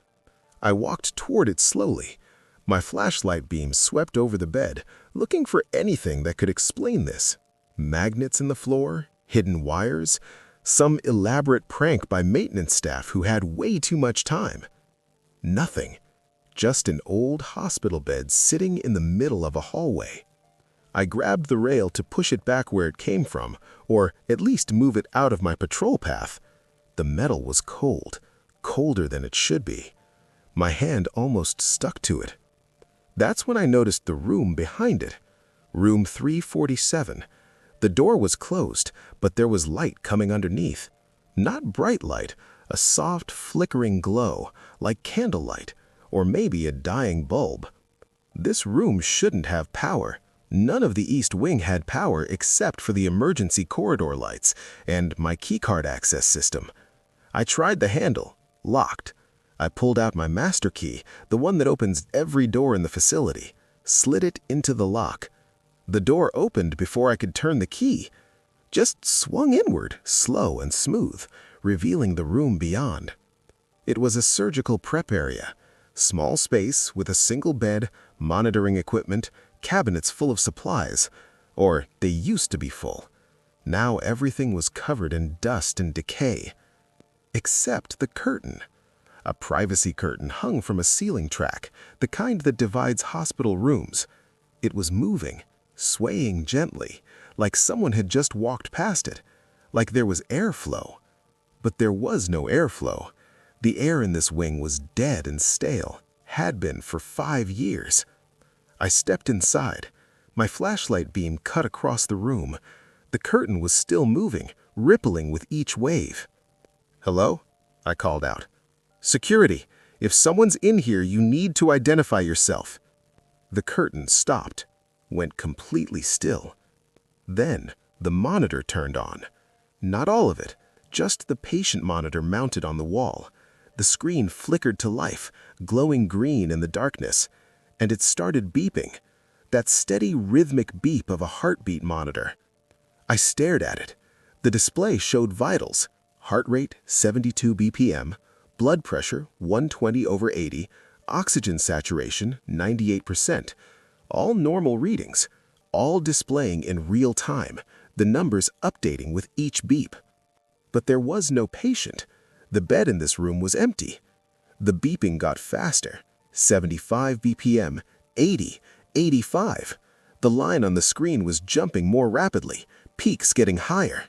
I walked toward it slowly. My flashlight beam swept over the bed, looking for anything that could explain this. Magnets in the floor, hidden wires, some elaborate prank by maintenance staff who had way too much time. Nothing. Just an old hospital bed sitting in the middle of a hallway. I grabbed the rail to push it back where it came from, or at least move it out of my patrol path. The metal was cold, colder than it should be. My hand almost stuck to it. That's when I noticed the room behind it. Room 347. The door was closed, but there was light coming underneath. Not bright light, a soft, flickering glow, like candlelight, or maybe a dying bulb. This room shouldn't have power. None of the East Wing had power except for the emergency corridor lights and my keycard access system. I tried the handle, locked. I pulled out my master key, the one that opens every door in the facility, slid it into the lock. The door opened before I could turn the key. Just swung inward, slow and smooth, revealing the room beyond. It was a surgical prep area. Small space with a single bed, monitoring equipment, cabinets full of supplies. Or they used to be full. Now everything was covered in dust and decay. Except the curtain. A privacy curtain hung from a ceiling track, the kind that divides hospital rooms. It was moving, swaying gently, like someone had just walked past it, like there was airflow. But there was no airflow. The air in this wing was dead and stale, had been for 5 years. I stepped inside. My flashlight beam cut across the room. The curtain was still moving, rippling with each wave. "Hello?" I called out. "Security, if someone's in here, you need to identify yourself." The curtain stopped, went completely still. Then the monitor turned on. Not all of it, just the patient monitor mounted on the wall. The screen flickered to life, glowing green in the darkness, and it started beeping, that steady rhythmic beep of a heartbeat monitor. I stared at it. The display showed vitals, heart rate 72 BPM, blood pressure 120/80, oxygen saturation 98%, all normal readings. all displaying in real time, the numbers updating with each beep. But there was no patient. The bed in this room was empty. The beeping got faster. 75 BPM, 80, 85. The line on the screen was jumping more rapidly, peaks getting higher.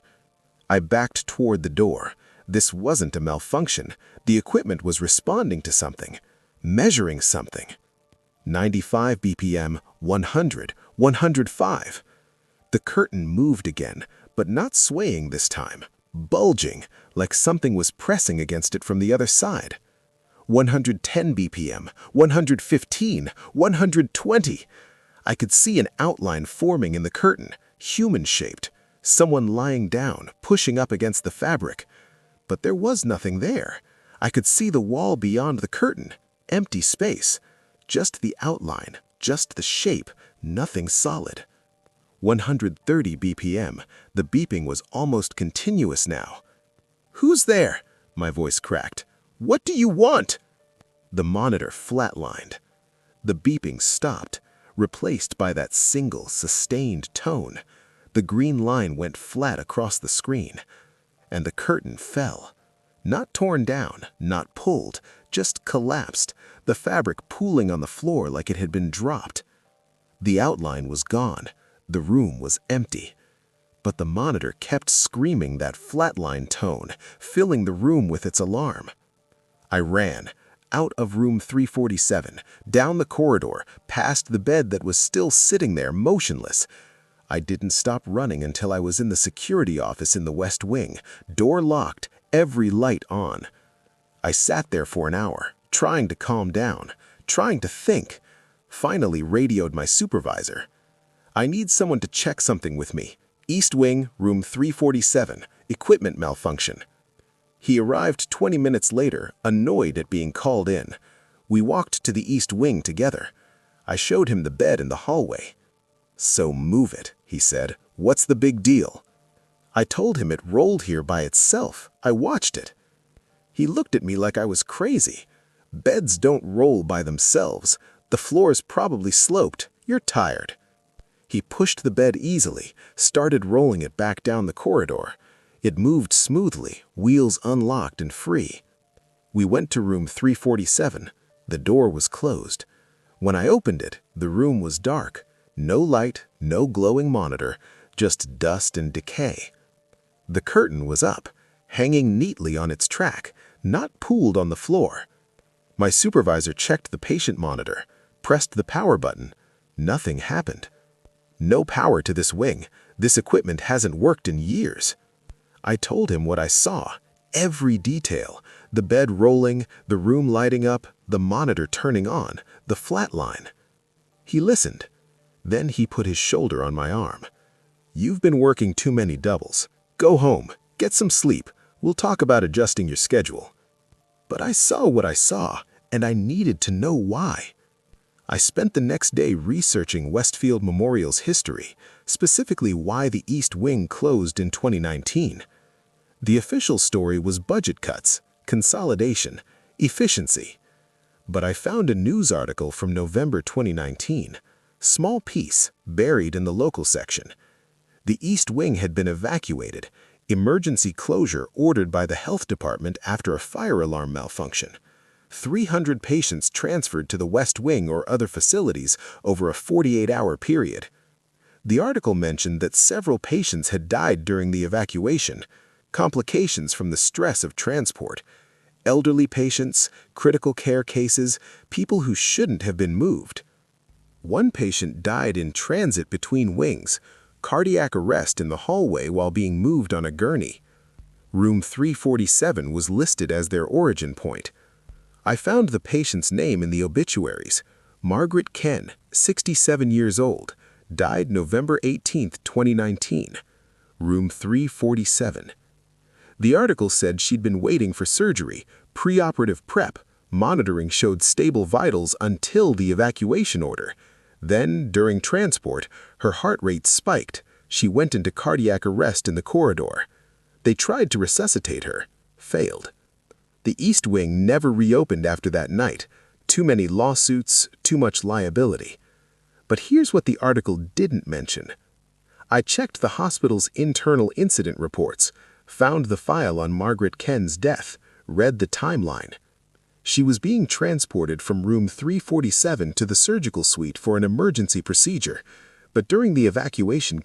I backed toward the door. This wasn't a malfunction. The equipment was responding to something, measuring something. 95 BPM, 100, 105. The curtain moved again, but not swaying this time, bulging, like something was pressing against it from the other side. 110 BPM, 115, 120. I could see an outline forming in the curtain, human-shaped, someone lying down, pushing up against the fabric. But there was nothing there. I could see the wall beyond the curtain, empty space. Just the outline, just the shape, nothing solid. 130 BPM, the beeping was almost continuous now. "Who's there?" my voice cracked. "What do you want?" The monitor flatlined. The beeping stopped, replaced by that single, sustained tone. The green line went flat across the screen, and the curtain fell. Not torn down, not pulled, just collapsed, the fabric pooling on the floor like it had been dropped. The outline was gone. The room was empty. But the monitor kept screaming that flatline tone, filling the room with its alarm. I ran, out of room 347, down the corridor, past the bed that was still sitting there motionless. I didn't stop running until I was in the security office in the West Wing, door locked, every light on. I sat there for an hour, trying to calm down, trying to think. Finally radioed my supervisor. "I need someone to check something with me. East Wing, room 347, equipment malfunction." He arrived 20 minutes later, annoyed at being called in. We walked to the East Wing together. I showed him the bed in the hallway. "So move it," he said. "What's the big deal?" I told him it rolled here by itself. I watched it. He looked at me like I was crazy. "Beds don't roll by themselves. The floor's probably sloped. You're tired." He pushed the bed easily, started rolling it back down the corridor. It moved smoothly, wheels unlocked and free. We went to room 347. The door was closed. When I opened it, the room was dark. No light, no glowing monitor, just dust and decay. The curtain was up, hanging neatly on its track, not pooled on the floor. My supervisor checked the patient monitor, pressed the power button. Nothing happened. "No power to this wing. This equipment hasn't worked in years." I told him what I saw, every detail, the bed rolling, the room lighting up, the monitor turning on, the flat line. He listened. Then he put his shoulder on my arm. "You've been working too many doubles. Go home, get some sleep. We'll talk about adjusting your schedule." But I saw what I saw, and I needed to know why. I spent the next day researching Westfield Memorial's history, specifically why the East Wing closed in 2019. The official story was budget cuts, consolidation, efficiency. But I found a news article from November 2019, small piece, buried in the local section. The East Wing had been evacuated, emergency closure ordered by the health department after a fire alarm malfunction. 300 patients transferred to the West Wing or other facilities over a 48-hour period. The article mentioned that several patients had died during the evacuation, complications from the stress of transport, elderly patients, critical care cases, people who shouldn't have been moved. One patient died in transit between wings, cardiac arrest in the hallway while being moved on a gurney. Room 347 was listed as their origin point. I found the patient's name in the obituaries. Margaret Ken, 67 years old, died November 18, 2019. Room 347. The article said she'd been waiting for surgery, preoperative prep, monitoring showed stable vitals until the evacuation order. Then, during transport, her heart rate spiked. She went into cardiac arrest in the corridor. They tried to resuscitate her. Failed. The East Wing never reopened after that night. Too many lawsuits, too much liability. But here's what the article didn't mention. I checked the hospital's internal incident reports, found the file on Margaret Ken's death, read the timeline. She was being transported from room 347 to the surgical suite for an emergency procedure, but during the evacuation